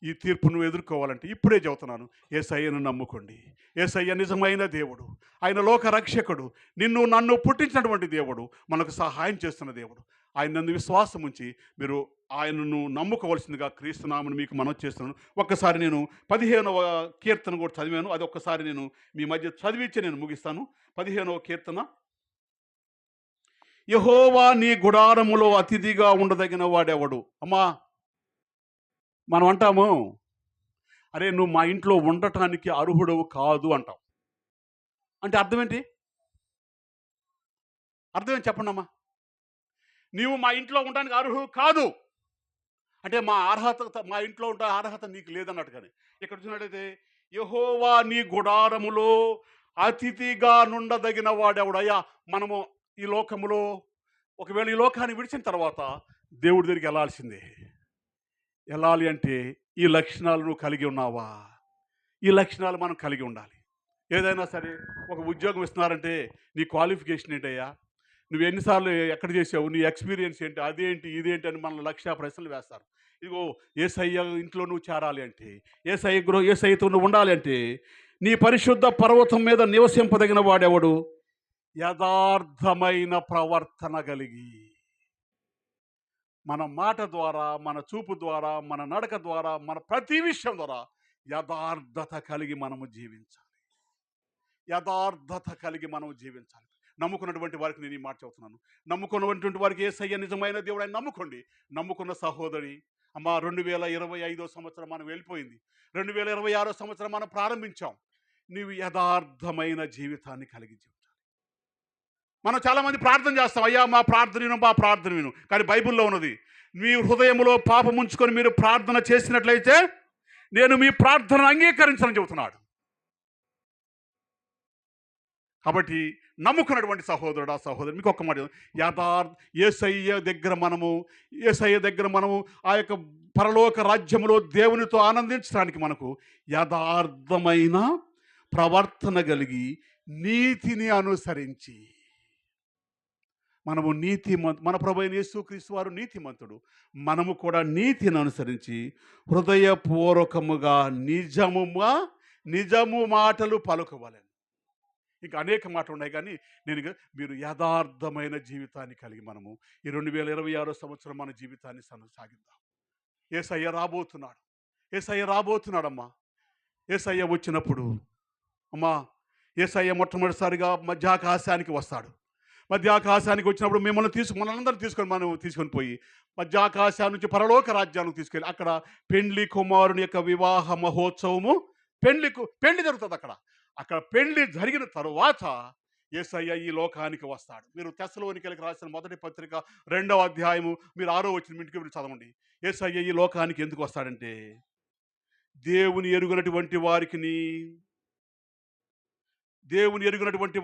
ఈ తీర్పు నువ్వు ఎదుర్కోవాలంటే ఇప్పుడే చెబుతున్నాను, యేసయ్యను నమ్ముకోండి. యేసయ్య నిజమైన దేవుడు, ఆయన లోక రక్షకుడు, నిన్ను నన్ను పుట్టించినటువంటి దేవుడు, మనకు సహాయం చేస్తున్న దేవుడు. ఆయన నందు విశ్వాసం ఉంచి మీరు ఆయనను నమ్ముకోవాల్సిందిగా క్రీస్తునామను మీకు మనవి చేస్తున్నాను. ఒక్కసారి నేను 15వ కీర్తన కూడా చదివాను. అది ఒక్కసారి నేను మీ మధ్య చదివించి నేను ముగిస్తాను. 15వ కీర్తన. యెహోవా నీ గుడారములో అతిథిగా ఉండదగిన వాడెవడు? అమ్మా, మనం అంటాము, అరే నువ్వు మా ఇంట్లో ఉండటానికి అర్హుడవు కాదు అంటాం. అంటే అర్థం ఏంటి? చెప్పండి అమ్మా. నీవు మా ఇంట్లో ఉండడానికి అర్హుడు కాదు అంటే మా ఇంట్లో ఉండే అర్హత నీకు లేదన్నట్టుగానే. ఇక్కడ చూసినట్టయితే యెహోవా నీ గుడారములో అతిథిగా నుండదగిన వాడెవడు? అయ్యా, మనము ఈ లోకములో ఒకవేళ ఈ లోకాన్ని విడిచిన తర్వాత దేవుడి దగ్గరికి వెళ్ళాల్సిందే. వెళ్ళాలి అంటే ఈ లక్షణాలు నువ్వు కలిగి ఉన్నావా? ఈ లక్షణాలు మనం కలిగి ఉండాలి. ఏదైనా సరే ఒక ఉద్యోగం ఇస్తున్నారంటే నీ క్వాలిఫికేషన్ ఏంటయ్యా, నువ్వు ఎన్నిసార్లు ఎక్కడ చేసావు, నీ ఎక్స్పీరియన్స్ ఏంటి, అదేంటి ఇదేంటి అని మనల్ని 1,00,000 ప్రశ్నలు వేస్తారు. ఇదిగో యేసయ్య ఇంట్లో నువ్వు చేరాలి అంటే, యేసయ్యతో నువ్వు ఉండాలి అంటే నీ పరిశుద్ధ పర్వతం మీద నివసింపదగిన వాడెవడు? యథార్థమైన ప్రవర్తన కలిగి, మన మాట ద్వారా, మన చూపు ద్వారా, మన నడక ద్వారా, మన ప్రతి విషయం ద్వారా యథార్థత కలిగి మనము జీవించాలి. నమ్ముకున్నటువంటి వారికి నేను ఈ మాట చెబుతున్నాను. నమ్ముకున్నటువంటి వారికి యేసయ్య నిజమైన దేవుడు, ఆయన నమ్ముకోండి. నమ్ముకున్న సహోదరి అమ్మ, 2025 సంవత్సరం మనం వెళ్ళిపోయింది, 2026 సంవత్సరం మనం ప్రారంభించాం. నీవు యథార్థమైన జీవితాన్ని కలిగి జీవించాలి. మనం చాలామంది ప్రార్థన చేస్తాం, అయ్యా మా ప్రార్థన విను. కానీ బైబిల్లో ఉన్నది, మీ హృదయంలో పాపం ఉంచుకొని మీరు ప్రార్థన చేసినట్లయితే నేను మీ ప్రార్థనను అంగీకరించని చెబుతున్నాడు. కాబట్టి నమ్ముకున్నటువంటి సహోదరుడు, సహోదరు, మీకు ఒక్క మాట, యేసయ్య దగ్గర మనము ఆ యొక్క పరలోక రాజ్యములో దేవునితో ఆనందించడానికి మనకు యథార్థమైన ప్రవర్తన కలిగి నీతిని అనుసరించి మనము మన ప్రభువైన యేసుక్రీస్తు వారు నీతిమంతుడు, మనము కూడా నీతిని అనుసరించి హృదయపూర్వకముగా నిజము మాటలు పలుకవలెను. ఇంకా అనేక మాటలు ఉన్నాయి, కానీ మీరు యథార్థమైన జీవితాన్ని కలిగి మనము ఈ 2026 సంవత్సరం మన జీవితాన్ని సాగిద్దాం. యేసయ్య రాబోతున్నాడమ్మా. యేసయ్య వచ్చినప్పుడు అమ్మా, యేసయ్య మొట్టమొదటిసారిగా మధ్యాకాశానికి వస్తాడు. మధ్యాకాశానికి వచ్చినప్పుడు మనందరం తీసుకొని పోయి మధ్యాకాశం నుంచి పరలోక రాజ్యానికి తీసుకెళ్ళి అక్కడ పెండ్లి కుమారుని యొక్క వివాహ మహోత్సవము, పెండ్లి జరుగుతుంది. అక్కడ పెండ్లి జరిగిన తరువాత యేసయ్య ఈ లోకానికి వస్తాడు. మీరు తెస్సలోనికైలకు రాసిన మొదటి పత్రిక 2వ అధ్యాయము మీరు 6వ వచనం ఇంటికి మీరు చదవండి. యేసయ్య ఈ లోకానికి ఎందుకు వస్తాడంటే, దేవుని ఎరుగినటువంటి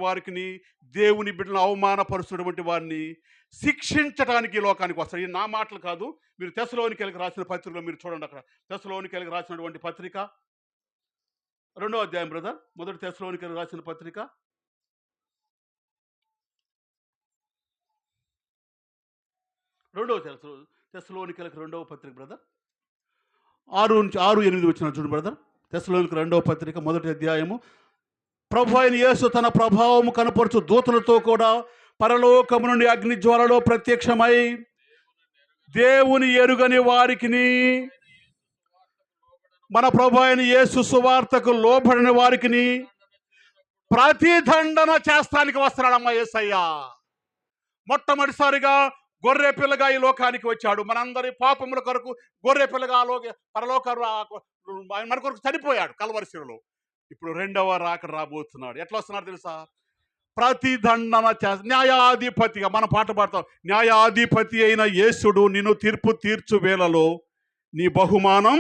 వారికిని దేవుని బిడ్డలను అవమానపరుస్తున్నటువంటి వారిని శిక్షించడానికి ఈ లోకానికి వస్తాడు. ఇది నా మాటలు కాదు, మీరు తెస్సలోనికైలకు రాసిన పత్రికలో మీరు చూడండి. అక్కడ తెస్సలోనికైలకు రాసినటువంటి పత్రిక 2వ అధ్యాయం బ్రదర్, మొదటి తెస్సలోనికైలకు రాసిన పత్రిక 2వ తెస్సలోనికలకు 2వ పత్రిక బ్రదర్ 6-8 వచ్చిన చూడు బ్రదర్. తెస్సలోనికలకు 2వ పత్రిక 1వ అధ్యాయము. ప్రభు అయిన యేసు తన ప్రభావము కనపరచు దూతలతో కూడా పరలోకము నుండి అగ్ని జ్వాలలో ప్రత్యక్షమై దేవుని ఎరుగని వారికిని, మన ప్రభు అయిన యేసు సువార్తకు లోబడిన వారికిని ప్రతిదండన చేస్తానికి వస్తున్నాడమ్మా యేసయ్య. మొట్టమొదటిసారిగా గొర్రె పిల్లగా ఈ లోకానికి వచ్చాడు. మనందరి పాపముల కొరకు గొర్రె పిల్లగా పరలోక మన కొరకు చనిపోయాడు కల్వరిశిలలో. ఇప్పుడు 2వ రాకడ రాబోతున్నాడు. ఎట్లా వస్తున్నాడు తెలుసా? ప్రతిదండన న్యాయాధిపతిగా. మనం పాట పాడతాం, న్యాయాధిపతి అయిన యేసుడు నిన్ను తీర్పు తీర్చు వేళలో నీ బహుమానం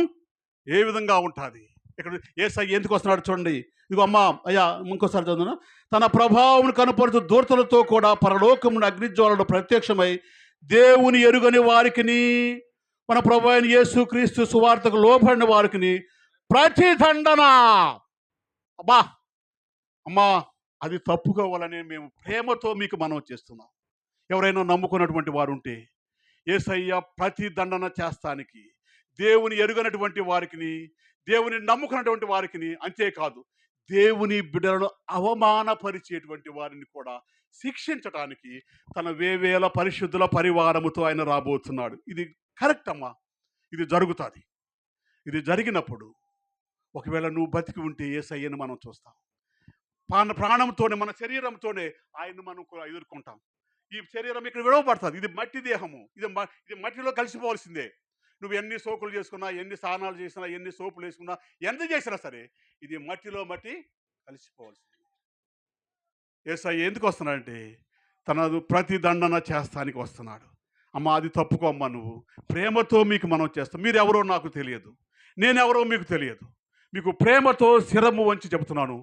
ఏ విధంగా ఉంటుంది. ఇక్కడ యేసయ్య ఎందుకు వస్తున్నాడు చూడండి. ఇదిగో అమ్మా అయ్యా ఇంకోసారి చదువునా. తన ప్రభావం కనపరుచు దూతలతో కూడా పరలోకమును అగ్నిజ్వాలలో ప్రత్యక్షమై దేవుని ఎరుగని వారికిని, మన ప్రభు అయిన యేసు క్రీస్తు సువార్తకు లోబడిన వారికిని ప్రతిదండన. అబ్బా అమ్మా, అది తప్పుకోవాలని మేము ప్రేమతో మీకు మనవి చేస్తున్నాం. ఎవరైనా నమ్ముకున్నటువంటి వారు ఉంటే యేసయ్య ప్రతిదండన చేస్తానికి, దేవుని ఎరుగనటువంటి వారికిని, దేవుని నమ్ముకున్నటువంటి వారికిని, అంతేకాదు దేవుని బిడ్డలను అవమానపరిచేటువంటి వారిని కూడా శిక్షించటానికి తన వేవేల పరిశుద్ధుల పరివారముతో ఆయన రాబోతున్నాడు. ఇది కరెక్ట్ అమ్మా, ఇది జరుగుతుంది. ఇది జరిగినప్పుడు ఒకవేళ నువ్వు బతికి ఉంటే యేసయ్యను మనం చూస్తాం. ప్రాణంతోనే, మన శరీరంతోనే ఆయన్ని మనం ఎదుర్కొంటాం. ఈ శరీరం ఇక్కడ విడవబడుతుంది. ఇది మట్టి దేహము, ఇది మట్టిలో కలిసిపోవాల్సిందే. నువ్వు ఎన్ని సోకులు చేసుకున్నా, ఎన్ని స్నానాలు చేసినా, ఎన్ని సోపులు వేసుకున్నా, ఎంత చేసినా సరే ఇది మట్టిలో మట్టి కలిసిపోవాల్సింది. యేసయ్య ఎందుకు వస్తున్నాడంటే తన ప్రతిదండన చేస్తానికి వస్తున్నాడు. అమ్మ అది తప్పుకోమ్మా, నువ్వు ప్రేమతో మీకు మనం చేస్తాం. మీరు ఎవరో నాకు తెలియదు, నేనెవరో మీకు తెలియదు. మీకు ప్రేమతో శిరము వంచి చెబుతున్నాను.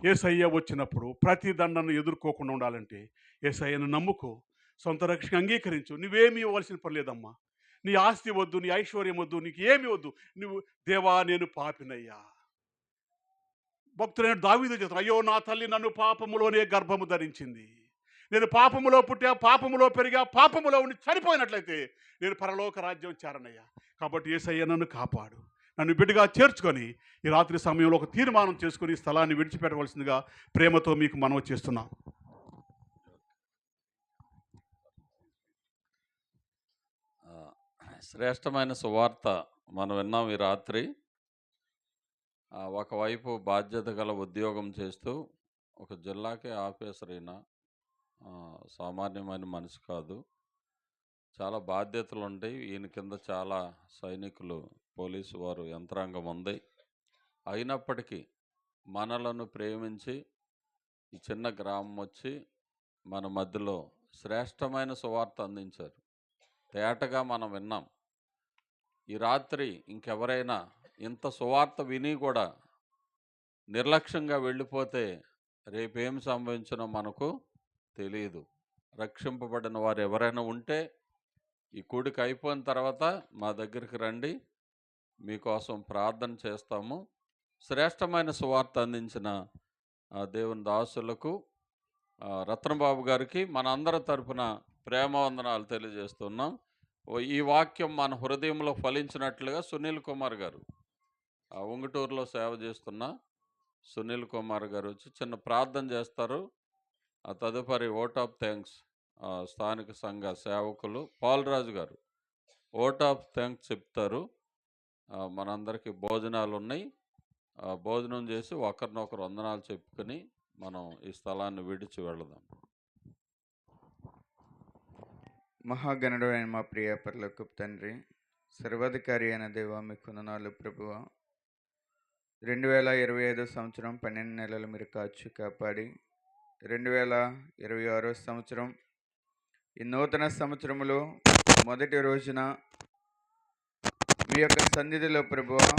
యేసయ్య వచ్చినప్పుడు ప్రతిదండను ఎదుర్కోకుండా ఉండాలంటే యేసయ్యను నమ్ముకో, సొంత రక్షణ అంగీకరించు. నువ్వేమి ఇవ్వాల్సిన పర్లేదమ్మా. నీ ఆస్తి వద్దు, నీ ఐశ్వర్యం వద్దు, నీకు ఏమి వద్దు. నువ్వు దేవా నేను పాపినయ్యా. భక్తులైన దావీదు చెప్తాను, అయ్యో నా తల్లి నన్ను పాపములోనే గర్భము ధరించింది. నేను పాపములో పుట్టా, పాపములో పెరిగా, పాపములో ఉండి చనిపోయినట్లయితే నేను పరలోక రాజ్యం చేరనయ్యా. కాబట్టి యేసయ్య నన్ను కాపాడు, నన్ను బిడ్డగా చేర్చుకొని ఈ రాత్రి సమయంలో ఒక తీర్మానం చేసుకుని స్థలాన్ని విడిచిపెట్టవలసిందిగా ప్రేమతో మీకు మనవి చేస్తున్నాం. శ్రేష్టమైన సువార్త మనం విన్నాం ఈ రాత్రి. ఒకవైపు బాధ్యత గల ఉద్యోగం చేస్తూ ఒక జిల్లాకే ఆఫీసర్ అయిన సామాన్యమైన మనిషి కాదు, చాలా బాధ్యతలు ఉంటాయి. ఈయన కింద చాలా సైనికులు, పోలీసు వారు యంత్రాంగం ఉంది. అయినప్పటికీ మనలను ప్రేమించి ఈ చిన్న గ్రామం వచ్చి మన మధ్యలో శ్రేష్టమైన సువార్త అందించారు. తేటగా మనం విన్నాం. ఈ రాత్రి ఇంకెవరైనా ఇంత సువార్త విని కూడా నిర్లక్ష్యంగా వెళ్ళిపోతే రేపేం సంభవించినో మనకు తెలియదు. రక్షింపబడిన వారు ఎవరైనా ఉంటే ఈ కూడిక అయిపోయిన తర్వాత మా దగ్గరికి రండి, మీకోసం ప్రార్థన చేస్తాము. శ్రేష్టమైన సువార్త అందించిన దేవుని దాసులకు, రత్నబాబు గారికి మన అందరి తరపున ప్రేమవందనాలు తెలియజేస్తున్నాం. ఈ వాక్యం మన హృదయంలో ఫలించినట్లుగా సునీల్ కుమార్ గారు, ఉంగుటూరులో సేవ చేస్తున్న సునీల్ కుమార్ గారు వచ్చి చిన్న ప్రార్థన చేస్తారు. తదుపరి ఓట్ ఆఫ్ థ్యాంక్స్ స్థానిక సంఘ సేవకులు పాల్రాజు గారు ఓట్ ఆఫ్ థ్యాంక్స్ చెప్తారు. మనందరికీ భోజనాలు ఉన్నాయి. భోజనం చేసి ఒకరినొకరు వందనాలు చెప్పుకొని మనం ఈ స్థలాన్ని విడిచి వెళదాం. మహాగణుడు అయిన మా ప్రియ పరలోకపు తండ్రి, సర్వాధికారి అయిన దేవా, మీకు వందనాలు ప్రభువా. 2025 సంవత్సరం 12 నెలలు మీరు కాచి కాపాడి 2026 సంవత్సరం ఈ నూతన సంవత్సరంలో మొదటి రోజున మీ యొక్క సన్నిధిలో ప్రభువా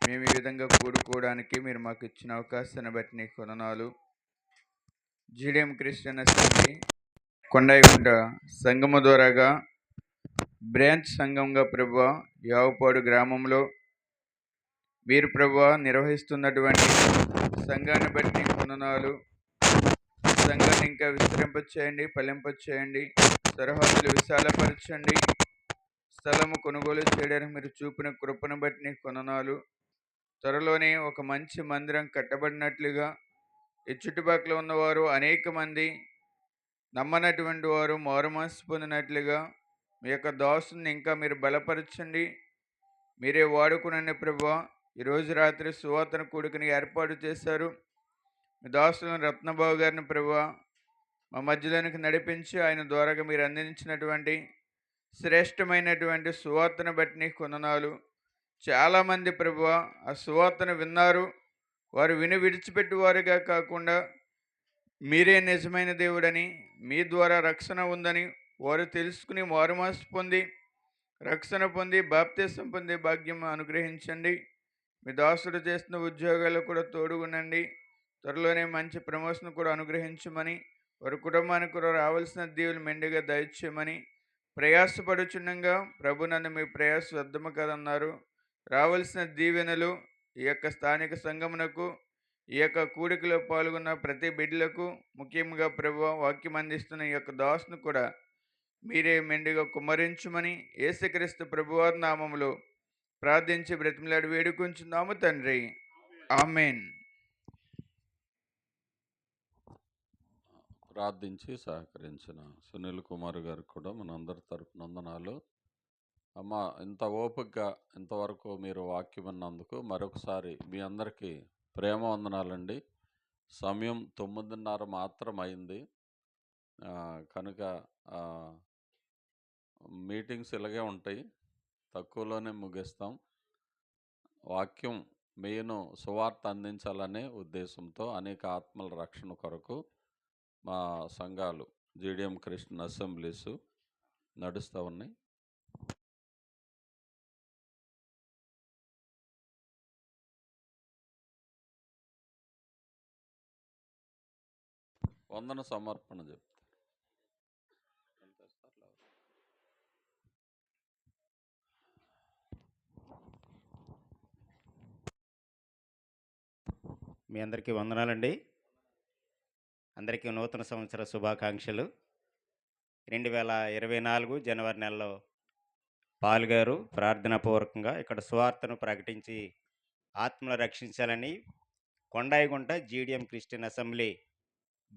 మేము ఈ విధంగా కూడుకోవడానికి మీరు మాకు ఇచ్చిన అవకాశాన్ని బట్టి నీకు వందనాలు. జీడిఎం క్రిస్టియన్ అసెంబ్లీ కొండాయిగుంట సంఘము ద్వారాగా బ్రాంచ్ సంఘంగా ప్రభువా యావపాడు గ్రామంలో మీరు ప్రభువా నిర్వహిస్తున్నటువంటి సంఘాన్ని బట్టి నీకు వందనాలు. సంఘాన్ని ఇంకా విస్తరింపచేయండి, ఫలింపచేయండి, సరిహద్దులు విశాలపరచండి, స్థలము కొనుగోలు చేయడానికి మీరు చూపిన కృపను బట్టి నీకు వందనాలు. త్వరలోనే ఒక మంచి మందిరం కట్టబడినట్లుగా ఈ చుట్టుపక్కల ఉన్నవారు అనేక మంది నమ్మనటువంటి వారు మారుమనసు పొందినట్లుగా మీ యొక్క దాసుని ఇంకా మీరు బలపరచండి. మీరే వాడుకునండి ప్రభువా. ఈరోజు రాత్రి సువార్తన కూడికని ఏర్పాటు చేశారు. మీ దాసులను రత్నబాబు గారిని ప్రభువా మా మధ్యలోనికి నడిపించి ఆయన ద్వారాగా మీరు అందించినటువంటి శ్రేష్టమైనటువంటి సువార్తను బట్టి నీకు వందనాలు. చాలామంది ప్రభువా ఆ సువార్తను విన్నారు. వారు విని విడిచిపెట్టువారుగా కాకుండా మీరే నిజమైన దేవుడని, మీ ద్వారా రక్షణ ఉందని వారు తెలుసుకుని మారుమనసు పొంది రక్షణ పొంది బాప్తిసం పొందే భాగ్యం అనుగ్రహించండి. మీ దాసుడు చేస్తున్న ఉద్యోగాల్లో కూడా తోడుగునండి. త్వరలోనే మంచి ప్రమోషన్ కూడా అనుగ్రహించమని, వారి కుటుంబానికి కూడా రావాల్సిన దీవులు మెండుగా దయచేయమని ప్రయాసపడుచుండగా ప్రభు నన్ను మీ ప్రయాస వ్యర్థము కదన్నారు. రావాల్సిన దీవెనలు ఈ యొక్క స్థానిక సంఘమునకు, ఈ యొక్క కూడికలో పాల్గొన్న ప్రతి బిడ్డలకు, ముఖ్యంగా ప్రభువా వాక్యం అందిస్తున్న ఈ యొక్క దాసును కూడా మీరే మెండుగా కుమ్మరించుమని యేసుక్రీస్తు ప్రభువారి నామములో ప్రార్థించి బ్రతిమలాడి వేడుకొంచున్నాము తండ్రి. ఆమేన్. ప్రార్థించి సహకరించిన సునీల్ కుమార్ గారికి కూడా మనందరి తరపున వందనాలు. అమ్మ, ఇంత ఓపికగా ఇంతవరకు మీరు వాక్యం విన్నందుకు మరొకసారి మీ అందరికీ ప్రేమ వందనాలండి. సమయం 9:30 మాత్రం అయింది. కనుక మీటింగ్స్ ఇలాగే ఉంటాయి, తక్కువలోనే ముగిస్తాం. వాక్యం మెయిన్ సువార్త అందించాలనే ఉద్దేశంతో అనేక ఆత్మల రక్షణ కొరకు మా సంఘాలు జీడిఎం క్రిస్టియన్ అసెంబ్లీస్ నడుస్తూ ఉన్నాయి. వందన సమర్పణ చెప్తారు. మీ అందరికీ వందనాలండి. అందరికీ నూతన సంవత్సర శుభాకాంక్షలు. 2024 జనవరి నెలలో పాల్ గారు ప్రార్థనాపూర్వకంగా ఇక్కడ సువార్తను ప్రకటించి ఆత్మను రక్షించాలని కొండాయిగుంట జీడిఎం క్రిస్టియన్ అసెంబ్లీ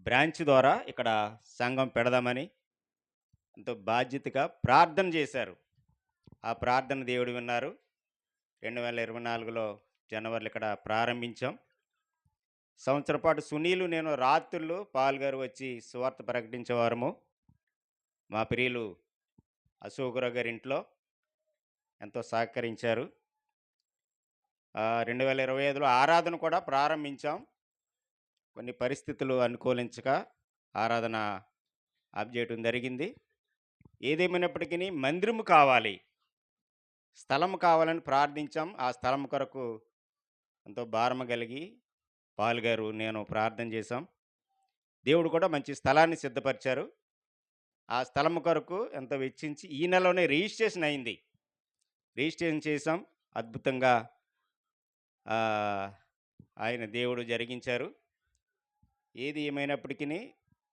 బ్రాంచ్ ద్వారా ఇక్కడ సంఘం పెడదామని ఎంతో బాధ్యతగా ప్రార్థన చేశారు. ఆ ప్రార్థన దేవుడు విన్నారు. 2024లో జనవరిలో ఇక్కడ ప్రారంభించాం. సంవత్సరం పాటు సునీలు నేను రాత్రులు పాల్ గారు వచ్చి సువార్త ప్రకటించేవారము. మా ప్రియులు అశోకరావు గారి ఇంట్లో ఎంతో సహకరించారు. 2025లో ఆరాధన కూడా ప్రారంభించాం. కొన్ని పరిస్థితులు అనుకూలించక ఆరాధన ఆప్ చేయడం జరిగింది. ఏదేమైనప్పటికీ మందిరము కావాలి, స్థలం కావాలని ప్రార్థించాం. ఆ స్థలం కొరకు ఎంతో భారమ కలిగి పాల్ గారు నేను ప్రార్థన చేశాం. దేవుడు కూడా మంచి స్థలాన్ని సిద్ధపరిచారు. ఆ స్థలం కొరకు ఎంతో వెచ్చించి ఈ నెలలోనే రిజిస్ట్రేషన్ అయింది. రిజిస్ట్రేషన్ చేసాం. అద్భుతంగా ఆయన దేవుడు జరిగించారు. ఏది ఏమైనప్పటికీ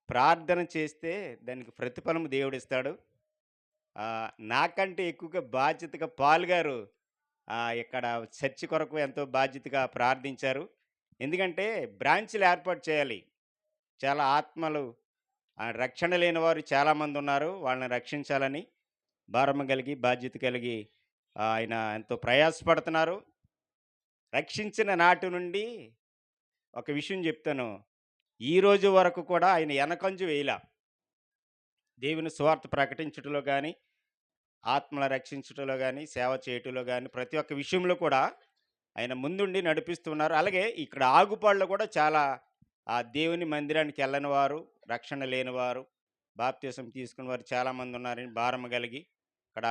ప్రార్థన చేస్తే దానికి ప్రతిఫలం దేవుడు ఇస్తాడు. నాకంటే ఎక్కువగా బాధ్యతగా పాల్ గారు ఇక్కడ చర్చి కొరకు ఎంతో బాధ్యతగా ప్రార్థించారు. ఎందుకంటే బ్రాంచ్లు ఏర్పాటు చేయాలి. చాలా ఆత్మలు రక్షణ లేని వారు చాలామంది ఉన్నారు. వాళ్ళని రక్షించాలని భారమ కలిగి బాధ్యత కలిగి ఆయన ఎంతో ప్రయాసపడుతున్నారు. రక్షించిన నాటి నుండి ఒక విషయం చెప్తాను. ఈ రోజు వరకు కూడా ఆయన వెనకంజు వేయలా. దేవుని సువార్త ప్రకటించడంలో కానీ, ఆత్మల రక్షించడంలో కానీ, సేవ చేయటంలో కానీ ప్రతి ఒక్క విషయంలో కూడా ఆయన ముందుండి నడిపిస్తున్నారు. అలాగే ఇక్కడ ఆగుపాడులో కూడా చాలా దేవుని మందిరానికి వెళ్ళని వారు, రక్షణ లేనివారు, బాప్తిసం తీసుకున్న వారు చాలామంది ఉన్నారని భారమ కలిగి ఇక్కడ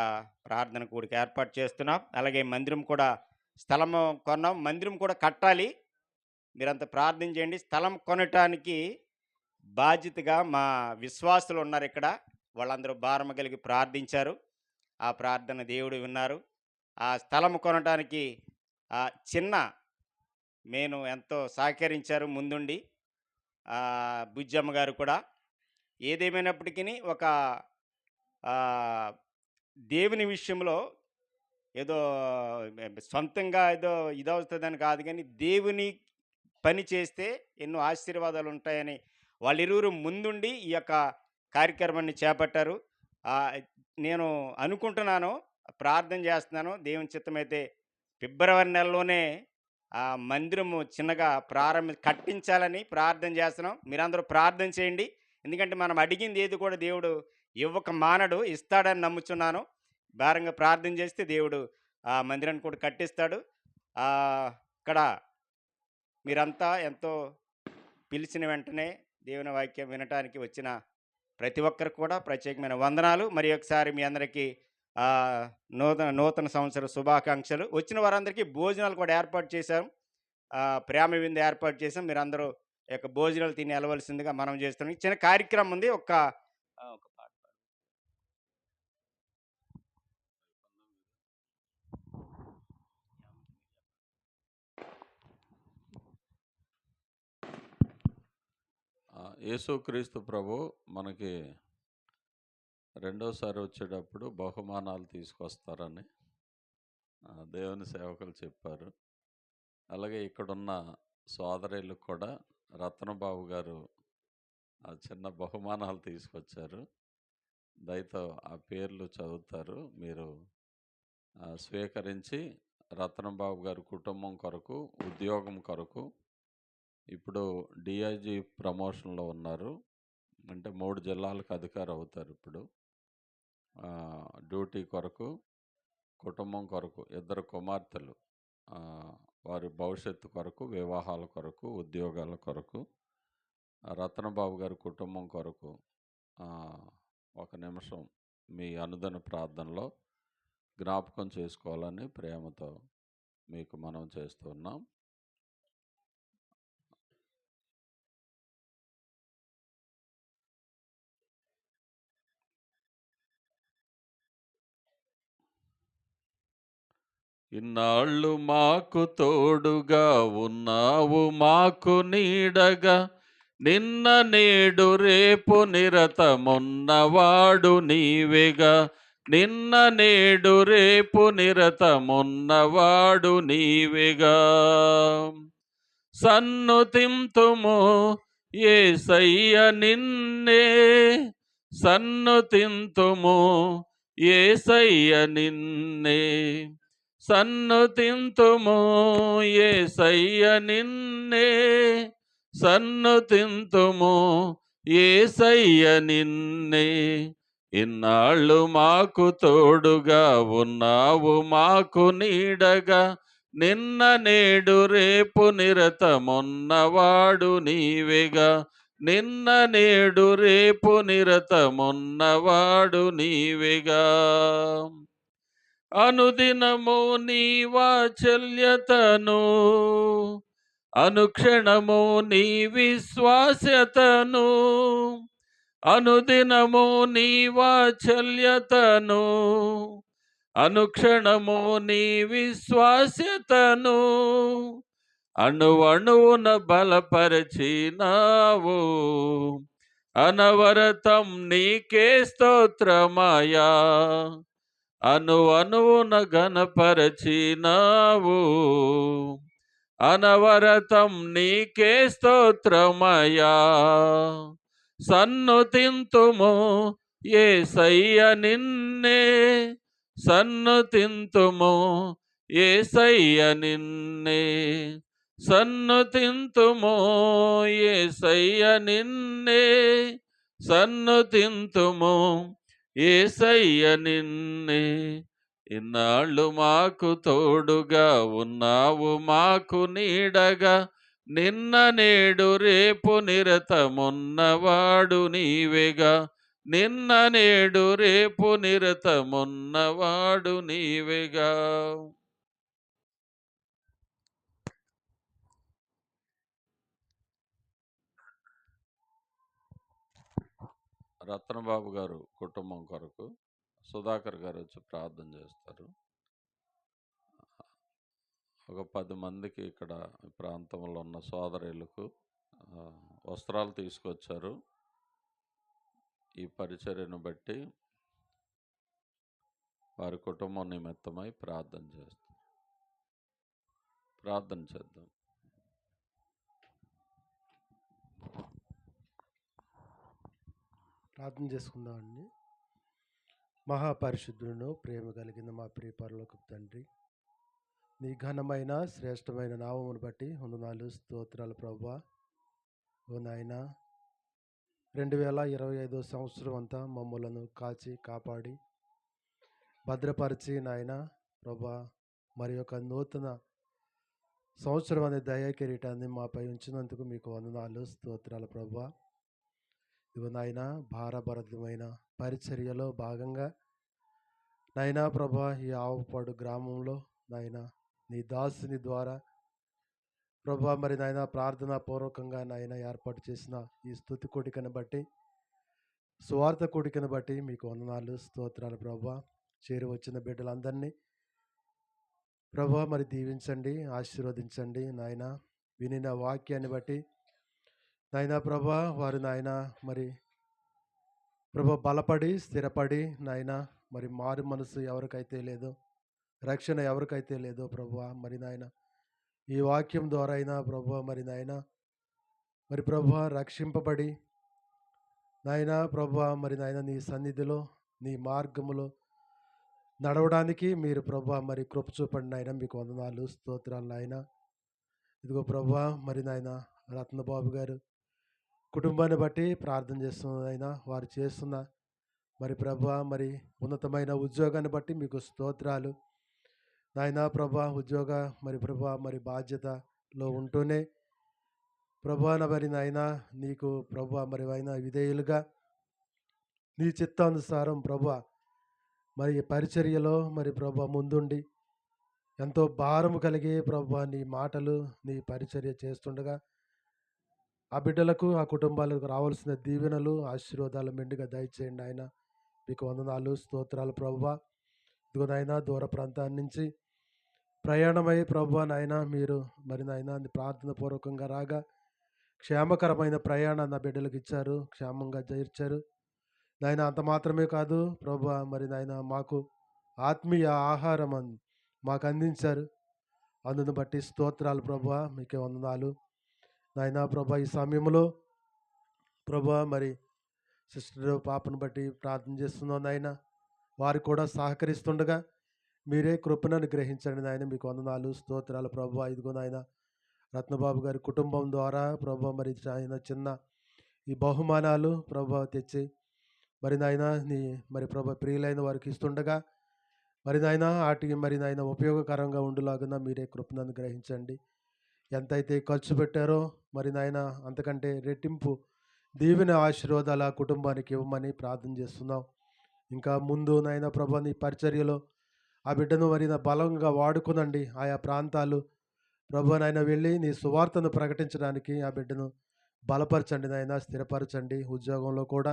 ప్రార్థన కూడిక ఏర్పాటు చేస్తున్నాం. అలాగే మందిరం కూడా స్థలము కొన్నాం. మందిరం కూడా కట్టాలి. మీరంతా ప్రార్థన చేయండి. స్థలం కొనటానికి బాధ్యతగా మా విశ్వాసులు ఉన్నారు ఇక్కడ. వాళ్ళందరూ భారమ కలిగి ప్రార్థించారు. ఆ ప్రార్థన దేవుడు విన్నారు. ఆ స్థలం కొనటానికి చిన్న నేను ఎంతో సహకరించారు ముందుండి. బుజ్జమ్మ గారు కూడా. ఏదేమైనప్పటికీ ఒక దేవుని విషయంలో ఏదో సొంతంగా ఏదో ఇదవుతుందని కాదు కానీ, దేవుని పని చేస్తే ఎన్నో ఆశీర్వాదాలు ఉంటాయని వాళ్ళిరువురు ముందుండి ఈ యొక్క కార్యక్రమాన్ని చేపట్టారు. ఆహ్, నేను అనుకుంటున్నాను, ప్రార్థన చేస్తున్నాను. దేవుని చిత్తమైతే ఫిబ్రవరి నెలలోనే ఆ మందిరము చిన్నగా కట్టించాలని ప్రార్థన చేస్తున్నాం. మీరందరూ ప్రార్థన చేయండి. ఎందుకంటే మనం అడిగింది ఏది కూడా దేవుడు ఇవ్వక మానడు, ఇస్తాడని నమ్ముచున్నాను. భారంగా ప్రార్థన చేస్తే దేవుడు ఆ మందిరాన్ని కూడా కట్టిస్తాడు. ఇక్కడ మీరంతా ఎంతో పిలిచిన వెంటనే దేవుని వాక్యం వినటానికి వచ్చిన ప్రతి ఒక్కరికి కూడా ప్రత్యేకమైన వందనాలు. మరి ఒకసారి మీ అందరికీ నూతన సంవత్సర శుభాకాంక్షలు. వచ్చిన వారందరికీ భోజనాలు కూడా ఏర్పాటు చేశాం. ప్రేమ విందు ఏర్పాటు చేసాం. మీరందరూ ఈ యొక్క భోజనాలు తిని వెళ్ళవలసిందిగా మనం చేస్తున్నాం. చిన్న కార్యక్రమం ఉంది. ఒక పాట. యేసుక్రీస్తు ప్రభు మనకి రెండోసారి వచ్చేటప్పుడు బహుమానాలు తీసుకొస్తారని దేవుని సేవకులు చెప్పారు. అలాగే ఇక్కడున్న సోదరులకు కూడా రత్నబాబు గారు చిన్న బహుమానాలు తీసుకొచ్చారు. దయతో ఆ పేర్లు చదువుతారు, మీరు స్వీకరించి రత్నబాబు గారి కుటుంబం కొరకు, ఉద్యోగం కొరకు, ఇప్పుడు డిఐజీ ప్రమోషన్లో ఉన్నారు. అంటే 3 జిల్లాలకు అధికారి అవుతారు. ఇప్పుడు డ్యూటీ కొరకు, కుటుంబం కొరకు, 2 కుమార్తెలు, వారి భవిష్యత్తు కొరకు, వివాహాల కొరకు, ఉద్యోగాల కొరకు, రత్నబాబు గారి కుటుంబం కొరకు ఒక నిమిషం మీ అనుదిన ప్రార్థనలో జ్ఞాపకం చేసుకోవాలని ప్రేమతో మీకు మనం చేస్తున్నాం. ఇన్నాళ్ళు మాకు తోడుగా ఉన్నావు, మాకు నీడగా, నిన్న నేడు రేపు నిరతమున్నవాడు నీవేగా. నిన్న నేడు రేపు నిరతమున్నవాడు నీవేగా. సన్నుతింతుము యేసయ్య నిన్నే, సన్నుతింతుము యేసయ్య నిన్నే, సన్నుతింతుము యేసయ్య నిన్నే, సన్నుతింతుము యేసయ్య నిన్నే. ఇన్నాళ్ళు మాకు తోడుగా ఉన్నావు, మాకు నీడగా, నిన్న నేడు రేపు నిరతమున్నవాడు నీవేగా. నిన్న నేడు రేపు నిరతమున్నవాడు నీవేగా. అనుదినము నీ వాత్సల్యతను, అనుక్షణము నీ విశ్వాస్యతను, అనుదినము నీ వాత్సల్యతను, అనుక్షణము నీ విశ్వాస్యతను, అణువణువున బలపరచినావు. అనవరతం నీకే స్తోత్రమయా, అణువణువున ఘనపరచినావు. అనవరతం నీకే స్తోత్రమయా. సన్నుతింతుము యేసయ్య నిన్నే, సన్నుతింతుము యేసయ్య నిన్నే, సన్నుతింతుము యేసయ్య నిన్నే, సన్నుతింతుము యేసయ్య నిన్నే. ఇన్నాళ్ళు మాకు తోడుగా ఉన్నావు, మాకు నీడగా, నిన్న నేడు రేపు నిరతమున్నవాడు నీవేగా. నిన్న నేడు రేపు నిరతమున్నవాడు నీవేగా. రత్నబాబు గారు కుటుంబం కొరకు సుధాకర్ గారు వచ్చి ప్రార్థన చేస్తారు. ఒక 10 మందికి ఇక్కడ ప్రాంతంలో ఉన్న సోదరులకు వస్త్రాలు తీసుకొచ్చారు. ఈ పరిచర్యను బట్టి వారి కుటుంబం నిమిత్తమై ప్రార్థన చేస్తాం. ప్రార్థన చేద్దాం. ప్రార్థన చేసుకుందామండి. మహాపరిశుద్ధులను ప్రేమ కలిగిన మా ప్రియ పరలోకపు తండ్రి, నీ ఘనమైన శ్రేష్టమైన నామమును బట్టి వందనాలు స్తోత్రాలు ప్రభువా. ఓ నాయన, 2025 సంవత్సరం అంతా మమ్మలను కాచి కాపాడి భద్రపరిచి నాయన ప్రభువా, మరి యొక్క నూతన సంవత్సరం అనే దయా కిరీటాన్ని మాపై ఉంచినందుకు మీకు వందనాలు స్తోత్రాలు ప్రభువా. ఇదిగో నాయన, భారభరితమైన పరిచర్యలో భాగంగా నాయనా ప్రభా, ఈ ఆవుపాడు గ్రామంలో నాయన నీ దాసుని ద్వారా ప్రభా, మరి నాయన ప్రార్థనా పూర్వకంగా నాయన ఏర్పాటు చేసిన ఈ స్తుతి కూడికను బట్టి, సువార్త కూడికను బట్టి మీకు వందనాలు స్తోత్రాలు ప్రభా. చేరి వచ్చిన బిడ్డలందరినీ ప్రభా మరి దీవించండి, ఆశీర్వదించండి నాయన. వినిన వాక్యాన్ని బట్టి నాయనా ప్రభా, వారు నాయన మరి ప్రభా బలపడి స్థిరపడి నాయన, మరి మారు మనసు ఎవరికైతే లేదో, రక్షణ ఎవరికైతే లేదో ప్రభువా, మరి నాయన ఈ వాక్యం ద్వారా అయినా ప్రభువా, మరి నాయన మరి ప్రభువా రక్షింపబడి నాయన ప్రభువా, మరి నాయన నీ సన్నిధిలో నీ మార్గములో నడవడానికి మీరు ప్రభువా మరి కృప చూపండి నాయన. మీకు వందనాలు స్తోత్రాలు నాయన. ఇదిగో ప్రభువా, మరి నాయన రత్నబాబు గారు కుటుంబాన్ని బట్టి ప్రార్థన చేస్తున్న ఆయన, వారు చేస్తున్న మరి ప్రభువా మరి ఉన్నతమైన ఉద్యోగాన్ని బట్టి మీకు స్తోత్రాలు నాయన. ప్రభా ఉద్యోగ మరి ప్రభా మరి బాధ్యతలో ఉంటూనే ప్రభా మరి నాయన నీకు ప్రభా మరి అయినా విధేయులుగా నీ చిత్తానుసారం ప్రభా మరి పరిచర్యలో మరి ప్రభా ముందుండి ఎంతో భారము కలిగి ప్రభా నీ మాటలు నీ పరిచర్య చేస్తుండగా ఆ బిడ్డలకు ఆ కుటుంబాలకు రావాల్సిన దీవెనలు ఆశీర్వాదాలు మెండుగా దయచేయండి ఆయన. మీకు వందనాలు స్తోత్రాలు ప్రభువా. ఇదిగో నాయన, దూర ప్రాంతాల నుంచి ప్రయాణమై ప్రభువా నాయన మీరు మరి నాయన ప్రార్థన పూర్వకంగా రాగా క్షేమకరమైన ప్రయాణాన్ని నా బిడ్డలకు ఇచ్చారు, క్షేమంగా చేర్చారు నాయన. అంత మాత్రమే కాదు ప్రభువా, మరి నాయన మాకు ఆత్మీయ ఆహారం మాకు అందించారు. అందును బట్టి స్తోత్రాలు ప్రభువా, మీకే వందనాలు నాయన. ప్రభా ఈ సమయంలో ప్రభా మరి సిస్టర్ పాపను బట్టి ప్రార్థన చేస్తున్నాం నాయన. వారు కూడా సహకరిస్తుండగా మీరే కృపను అనుగ్రహించండి నాయన. మీకు వందనాలు స్తోత్రాలు ప్రభువా. ఇదిగో నాయన రత్నబాబు గారి కుటుంబం ద్వారా ప్రభా మరి ఆయన చిన్న ఈ బహుమానాలు ప్రభా తెచ్చి మరి నాయన నీ మరి ప్రభా ప్రియులైన వారికి ఇస్తుండగా మరి నాయన వాటికి మరి నాయన ఉపయోగకరంగా ఉండులాగున మీరే కృపను అనుగ్రహించండి. ఎంతైతే ఖర్చు పెట్టారో మరి నాయన అంతకంటే రెట్టింపు దీవెన ఆశీర్వాదాలు ఆ కుటుంబానికి ఇవ్వమని ప్రార్థన చేస్తున్నాం. ఇంకా ముందు నాయన ప్రభా నీ పరిచర్యలో ఆ బిడ్డను మరి బలంగా వాడుకునండి. ఆయా ప్రాంతాలు ప్రభా నాయన వెళ్ళి నీ సువార్తను ప్రకటించడానికి ఆ బిడ్డను బలపరచండి నాయన, స్థిరపరచండి. ఉద్యోగంలో కూడా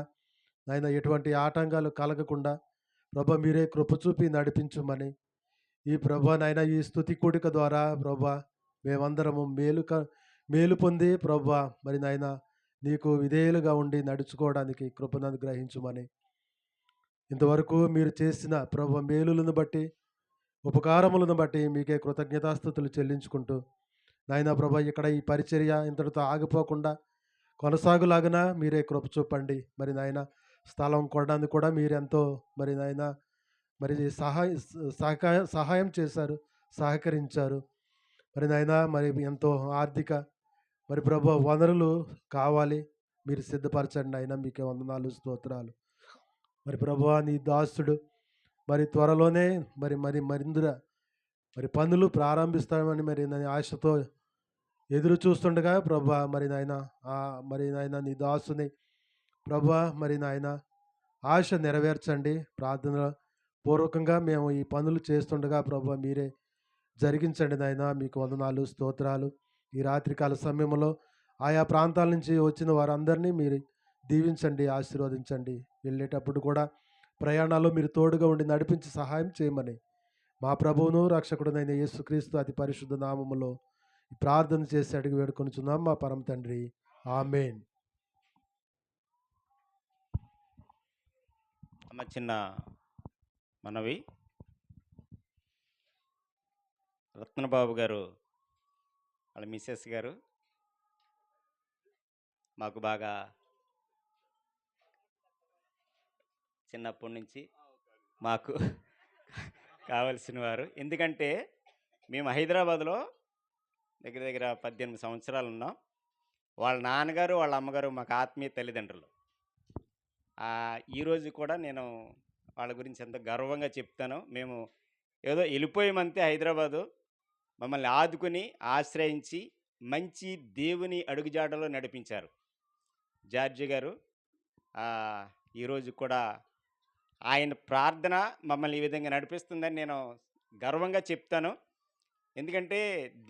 నాయన ఎటువంటి ఆటంకాలు కలగకుండా ప్రభా మీరే కృప చూపి నడిపించమని ఈ ప్రభా నాయన ఈ స్తుతి కూడిక ద్వారా ప్రభా మేమందరము మేలు పొంది ప్రభా మరి నాయన నీకు విధేయులుగా ఉండి నడుచుకోవడానికి కృపను అనుగ్రహించమని ఇంతవరకు మీరు చేసిన ప్రభా మేలులను బట్టి ఉపకారములను బట్టి మీకే కృతజ్ఞతాస్తుతులు చెల్లించుకుంటూ నాయన ప్రభా ఇక్కడ ఈ పరిచర్య ఇంతటితో ఆగిపోకుండా కొనసాగులాగన మీరే కృప చూపండి. మరి నాయన స్థలం కొనడానికి కూడా మీరు ఎంతో మరి నాయన మరి సహాయం చేశారు, సహకరించారు. మరి నాయన మరి ఎంతో ఆర్థిక మరి ప్రభు వనరులు కావాలి, మీరు సిద్ధపరచండి నాయన. మీకే వందనాలు స్తోత్రాలు. మరి ప్రభువా నీ దాసుడు మరి త్వరలోనే మరిందుర మరి పనులు ప్రారంభిస్తామని మరి ఆశతో ఎదురు చూస్తుండగా ప్రభా మరి నాయన నీ దాసుని ప్రభా మరి నాయన ఆశ నెరవేర్చండి. ప్రార్థన పూర్వకంగా మేము ఈ పనులు చేస్తుండగా ప్రభా మీరే జరిగించండి నాయన. మీకు వందనాలు స్తోత్రాలు. ఈ రాత్రికాల సమయంలో ఆయా ప్రాంతాల నుంచి వచ్చిన వారందరినీ మీరు దీవించండి, ఆశీర్వదించండి. వెళ్ళేటప్పుడు కూడా ప్రయాణాల్లో మీరు తోడుగా ఉండి నడిపించి సహాయం చేయమని మా ప్రభువును రక్షకుడునైన యేసుక్రీస్తు అతి పరిశుద్ధ నామములో ప్రార్థన చేసి అడిగి వేడుకొనుచున్నాం మా పరమ తండ్రి, ఆమేన్. అమ్మ చిన్న మనవి, రత్నబాబు గారు వాళ్ళ మిసెస్ గారు మాకు బాగా చిన్నప్పటి నుంచి మాకు కావలసిన వారు. ఎందుకంటే మేము హైదరాబాద్లో దగ్గర దగ్గర 18 సంవత్సరాలు ఉన్నాం. వాళ్ళ నాన్నగారు వాళ్ళ అమ్మగారు మాకు ఆత్మీయ తల్లిదండ్రులు. ఈరోజు కూడా నేను వాళ్ళ గురించి ఎంతో గర్వంగా చెప్తాను. మేము ఏదో వెళ్ళిపోయామంతే హైదరాబాదు. మమ్మల్ని ఆదుకుని ఆశ్రయించి మంచి దేవుని అడుగుజాడలో నడిపించారు జార్జి గారు. ఈరోజు కూడా ఆయన ప్రార్థన మమ్మల్ని ఈ విధంగా నడిపిస్తుందని నేను గర్వంగా చెప్తాను. ఎందుకంటే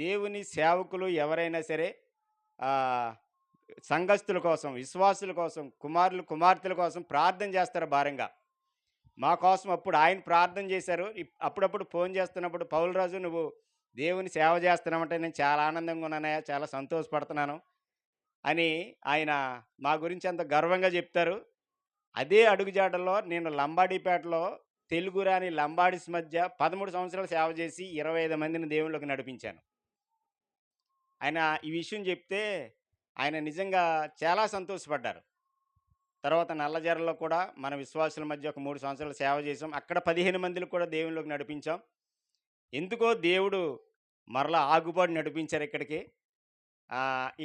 దేవుని సేవకులు ఎవరైనా సరే సంఘస్థుల కోసం, విశ్వాసుల కోసం, కుమారులు కుమార్తెల కోసం ప్రార్థన చేస్తారు భారంగా. మా కోసం అప్పుడు ఆయన ప్రార్థన చేశారు. అప్పుడప్పుడు ఫోన్ చేస్తున్నప్పుడు, పౌలరాజు నువ్వు దేవుని సేవ చేస్తున్నామంటే నేను చాలా ఆనందంగా ఉన్నానయ్యా, చాలా సంతోషపడుతున్నాను అని ఆయన మా గురించి అంత గర్వంగా చెప్తారు. అదే అడుగుజాడల్లో నేను లంబాడీపేటలో తెలుగు రాని లంబాడీస్ మధ్య 13 సంవత్సరాలు సేవ చేసి 25 మందిని దేవుళ్ళకి నడిపించాను. ఆయన ఈ విషయం చెప్తే ఆయన నిజంగా చాలా సంతోషపడ్డారు. తర్వాత నల్లజర్లలో కూడా మన విశ్వాసుల మధ్య ఒక 3 సంవత్సరాలు సేవ చేసాం. అక్కడ 15 మందిని కూడా దేవుళ్ళకి నడిపించాం. ఎందుకో దేవుడు మరలా ఆగుబాటు నడిపించారు ఇక్కడికి.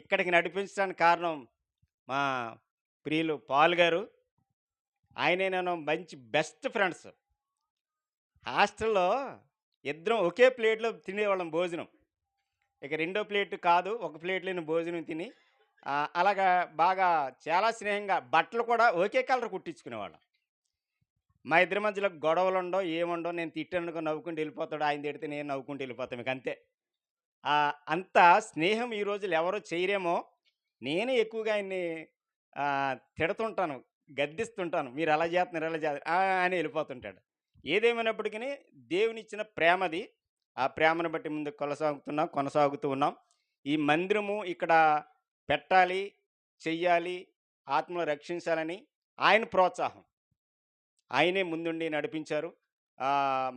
ఇక్కడికి నడిపించడానికి కారణం మా ప్రియులు పాల్ గారు. ఆయనే నేను మంచి బెస్ట్ ఫ్రెండ్స్. హాస్టల్లో ఇద్దరం ఒకే ప్లేట్లో తినేవాళ్ళం భోజనం. ఇక రెండో ప్లేట్ కాదు, ఒక ప్లేట్లోని భోజనం తిని అలాగా బాగా చాలా స్నేహంగా బట్టలు కూడా ఒకే కలర్ కుట్టించుకునేవాళ్ళం. మా ఇద్దరి మధ్యలో గొడవలు ఉండవు, ఏముండవు. నేను తిట్టానుకో నవ్వుకుంటూ వెళ్ళిపోతాడు, ఆయన తిడితే నేను నవ్వుకుంటూ వెళ్ళిపోతాం. మీకు అంతే. అంత స్నేహం ఈ రోజులు ఎవరో చేయరేమో. నేనే ఎక్కువగా ఆయన్ని తిడుతుంటాను, గద్దిస్తుంటాను. మీరు అలా చేస్తున్నారు, ఎలా చేస్తున్నారు అని వెళ్ళిపోతుంటాడు. ఏదేమైనప్పటికీ దేవునిచ్చిన ప్రేమది. ఆ ప్రేమను బట్టి ముందుకు కొనసాగుతూ ఉన్నాం. ఈ మందిరము ఇక్కడ పెట్టాలి, చెయ్యాలి, ఆత్మను రక్షించాలని ఆయన ప్రోత్సాహం. ఆయనే ముందుండి నడిపించారు.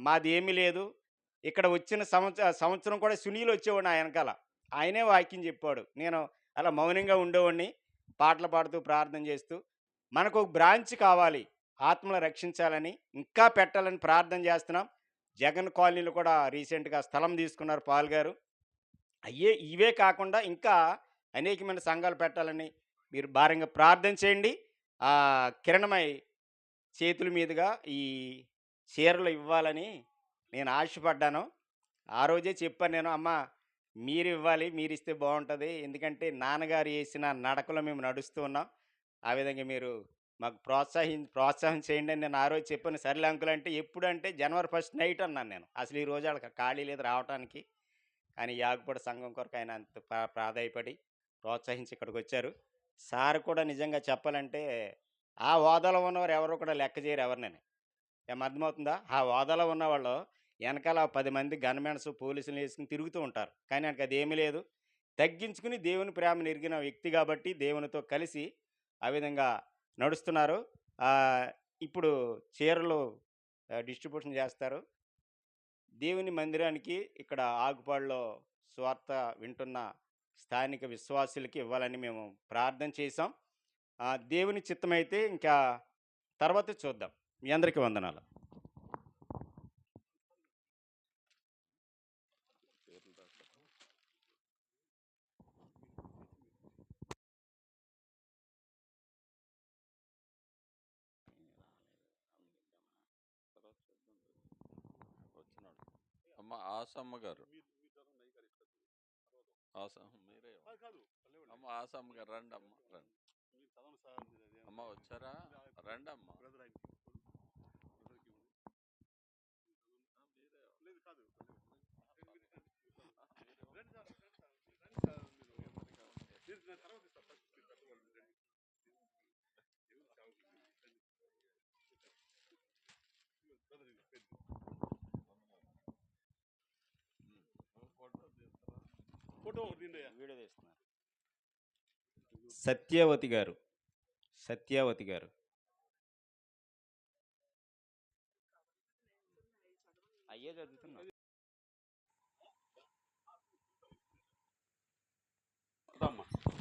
మాది ఏమీ లేదు. ఇక్కడ వచ్చిన సంవత్సరం కూడా సునీల్ వచ్చేవాడిని ఆ వెనకాల. ఆయనే వాక్యం చెప్పాడు. నేను అలా మౌనంగా ఉండేవాడిని, పాటలు పాడుతూ ప్రార్థన చేస్తూ. మనకు ఒక బ్రాంచ్ కావాలి, ఆత్మలు రక్షించాలని, ఇంకా పెట్టాలని ప్రార్థన చేస్తున్నాం. జగన్ కాలనీలో కూడా రీసెంట్గా స్థలం తీసుకున్నారు పాల్ గారు. ఇవే కాకుండా ఇంకా అనేకమైన సంఘాలు పెట్టాలని మీరు భారంగా ప్రార్థన చేయండి. కిరణమై చేతుల మీదుగా ఈ చీరలు ఇవ్వాలని నేను ఆశపడ్డాను. ఆ రోజే చెప్పాను నేను, అమ్మ మీరు ఇవ్వాలి, మీరు ఇస్తే బాగుంటుంది. ఎందుకంటే నాన్నగారు వేసిన నడకలో మేము నడుస్తూ ఉన్నాం. ఆ విధంగా మీరు మాకు ప్రోత్సాహం చేయండి అని నేను ఆ రోజు చెప్పాను. సర్లే అంకుల్ అంటే ఎప్పుడంటే జనవరి 1 నైట్ అన్నాను నేను. అసలు ఈ రోజు వాళ్ళకి ఖాళీ లేదు రావడానికి. కానీ యాగపూడి సంఘం కొరకు ఆయన అంత ప్రాధాయపడి ప్రోత్సహించి ఇక్కడికి వచ్చారు. సార్ కూడా నిజంగా చెప్పాలంటే ఆ హోదాలో ఉన్నవారు ఎవరో కూడా లెక్క చేయరు ఎవరినని. అర్థమవుతుందా? ఆ హోదాలో ఉన్నవాళ్ళు వెనకాల 10 మంది గన్మెన్స్ పోలీసులు వేసుకుని తిరుగుతూ ఉంటారు. కానీ ఆయనకు అదేమీ లేదు. తగ్గించుకుని దేవుని ప్రేమను ఎరిగిన వ్యక్తి కాబట్టి దేవునితో కలిసి ఆ విధంగా నడుస్తున్నారు. ఇప్పుడు చీరలు డిస్ట్రిబ్యూషన్ చేస్తారు. దేవుని మందిరానికి ఇక్కడ ఆగుపాడులో స్వార్థ వింటున్న స్థానిక విశ్వాసులకి ఇవ్వాలని మేము ప్రార్థన చేసాం. దేవుని చిత్తమైతే ఇంకా తర్వాత చూద్దాం. మీ అందరికీ వందనాలు. అమ్మ ఆసమ్మ గారు, మీరే అమ్మ ఆసమ్మ గారు రండి అమ్మ, రండి అమ్మ. వచ్చారా? రండి అమ్మ. వీడియో తీస్తున్నారు. సత్యావతి గారు అయ్యే చదువుతున్నారు.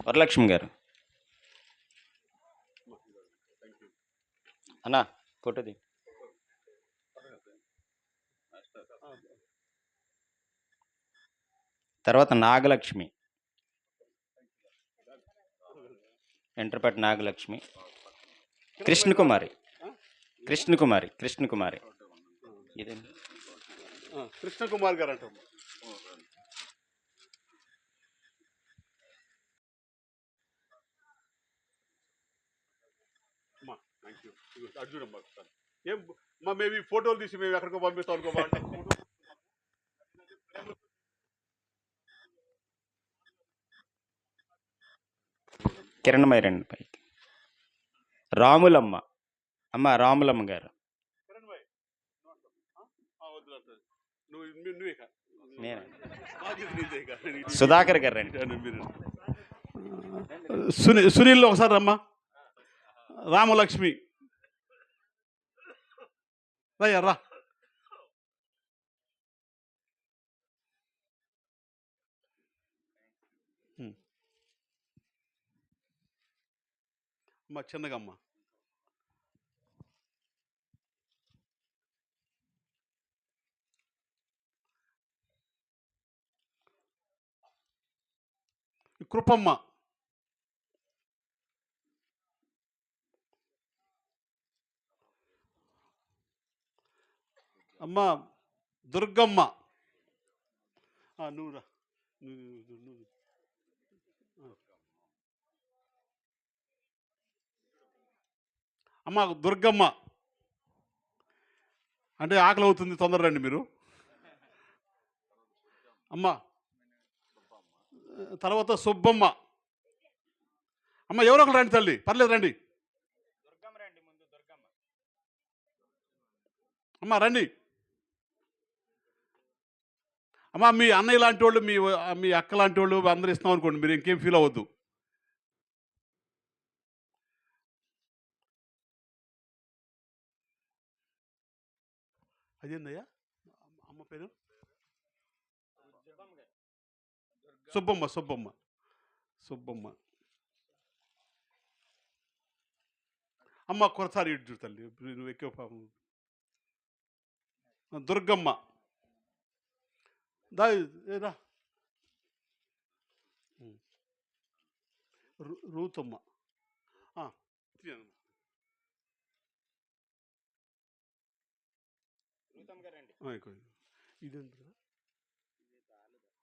వరలక్ష్మి గారు. అన్నా ఫోటోది. తర్వాత నాగలక్ష్మి, ఎంట్రపేట నాగలక్ష్మి. కృష్ణకుమారి, కృష్ణకుమారి. ఇదేంటి? కృష్ణకుమార్ గారు అంటారు. అర్జునమ్మా ఏం మా మేము ఈ ఫోటోలు తీసి మేము ఎక్కడికో పంపిస్తాం అనుకోమంటే కిరణమయ్య రండి పైకి. రాములమ్మ, రాములమ్మ గారు. నేను సుధాకర్ గారు రండి. సునీల్ ఒకసారి రమ్మా. రామలక్ష్మి రయ్యా రా. అమ్మ చిన్నగమ్మ. కృపమ్మ. అమ్మ దుర్గమ్మ. నువ్వురా. అమ్మ దుర్గమ్మ. అంటే ఆకలి అవుతుంది, తొందర రండి మీరు. అమ్మ తర్వాత సుబ్బమ్మ. అమ్మ ఎవరో ఒకరు రండి తల్లి, పర్లేదు రండి. అమ్మ రండి. అమ్మ మీ అన్నయ్య లాంటి వాళ్ళు, మీ అక్క లాంటి వాళ్ళు అందరూ ఇస్తాం అనుకోండి, మీరు ఇంకేం ఫీల్ అవ్వద్దు. అదేందయ్యా అమ్మ పేరు? సుబ్బమ్మ. అమ్మ కొరసారి ఇటు చూడు తల్లి, నువ్వు ఎక్కువ పాపం. దుర్గమ్మ. దా రా. రూతమ్మ. ఇదేంటి?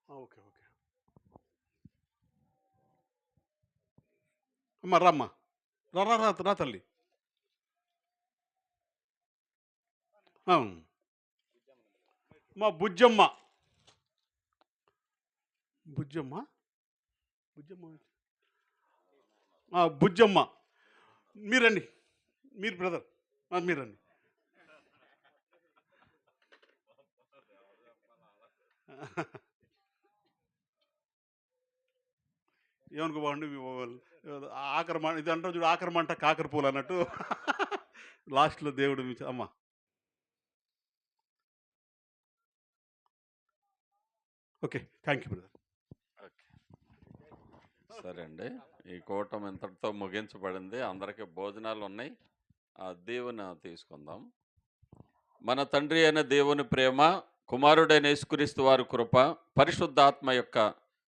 ఓకే. అమ్మ రామ్మ, రా తల్లి. మా బుజ్జమ్మ. బుజ్జమ్మ. మీరండి, మీరు బ్రదర్, మీరండి. ఏమనుకో బాగుండి, ఆఖరమంట ఇది అంటారు చూడు, ఆఖరమంట కాకర పూలు అన్నట్టు లాస్ట్లో దేవుడు అమ్మ. Okay, thank you brother. Okay, సరే అండి. ఈ కూటమి ఇంతటితో ముగించబడింది. అందరికీ భోజనాలు ఉన్నాయి. ఆ దేవుని తీసుకుందాం. మన తండ్రి అయిన దేవుని ప్రేమ, కుమారుడైన యేసుక్రీస్తు వారి కృప, పరిశుద్ధాత్మ యొక్క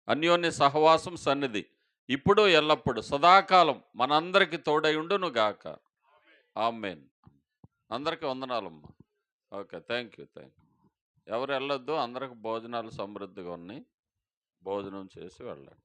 అన్యోన్య సహవాసం, సన్నిధి ఇప్పుడు ఎల్లప్పుడు సదాకాలం మనందరికీ తోడైండును గాక. ఆమేన్. అందరికీ వందనాలమ్మా. Okay, thank you. ఎవరు వెళ్ళొద్దు, అందరికి భోజనాలు సమృద్ధిగా ఉన్నాయి. భోజనం చేసి వెళ్ళండి.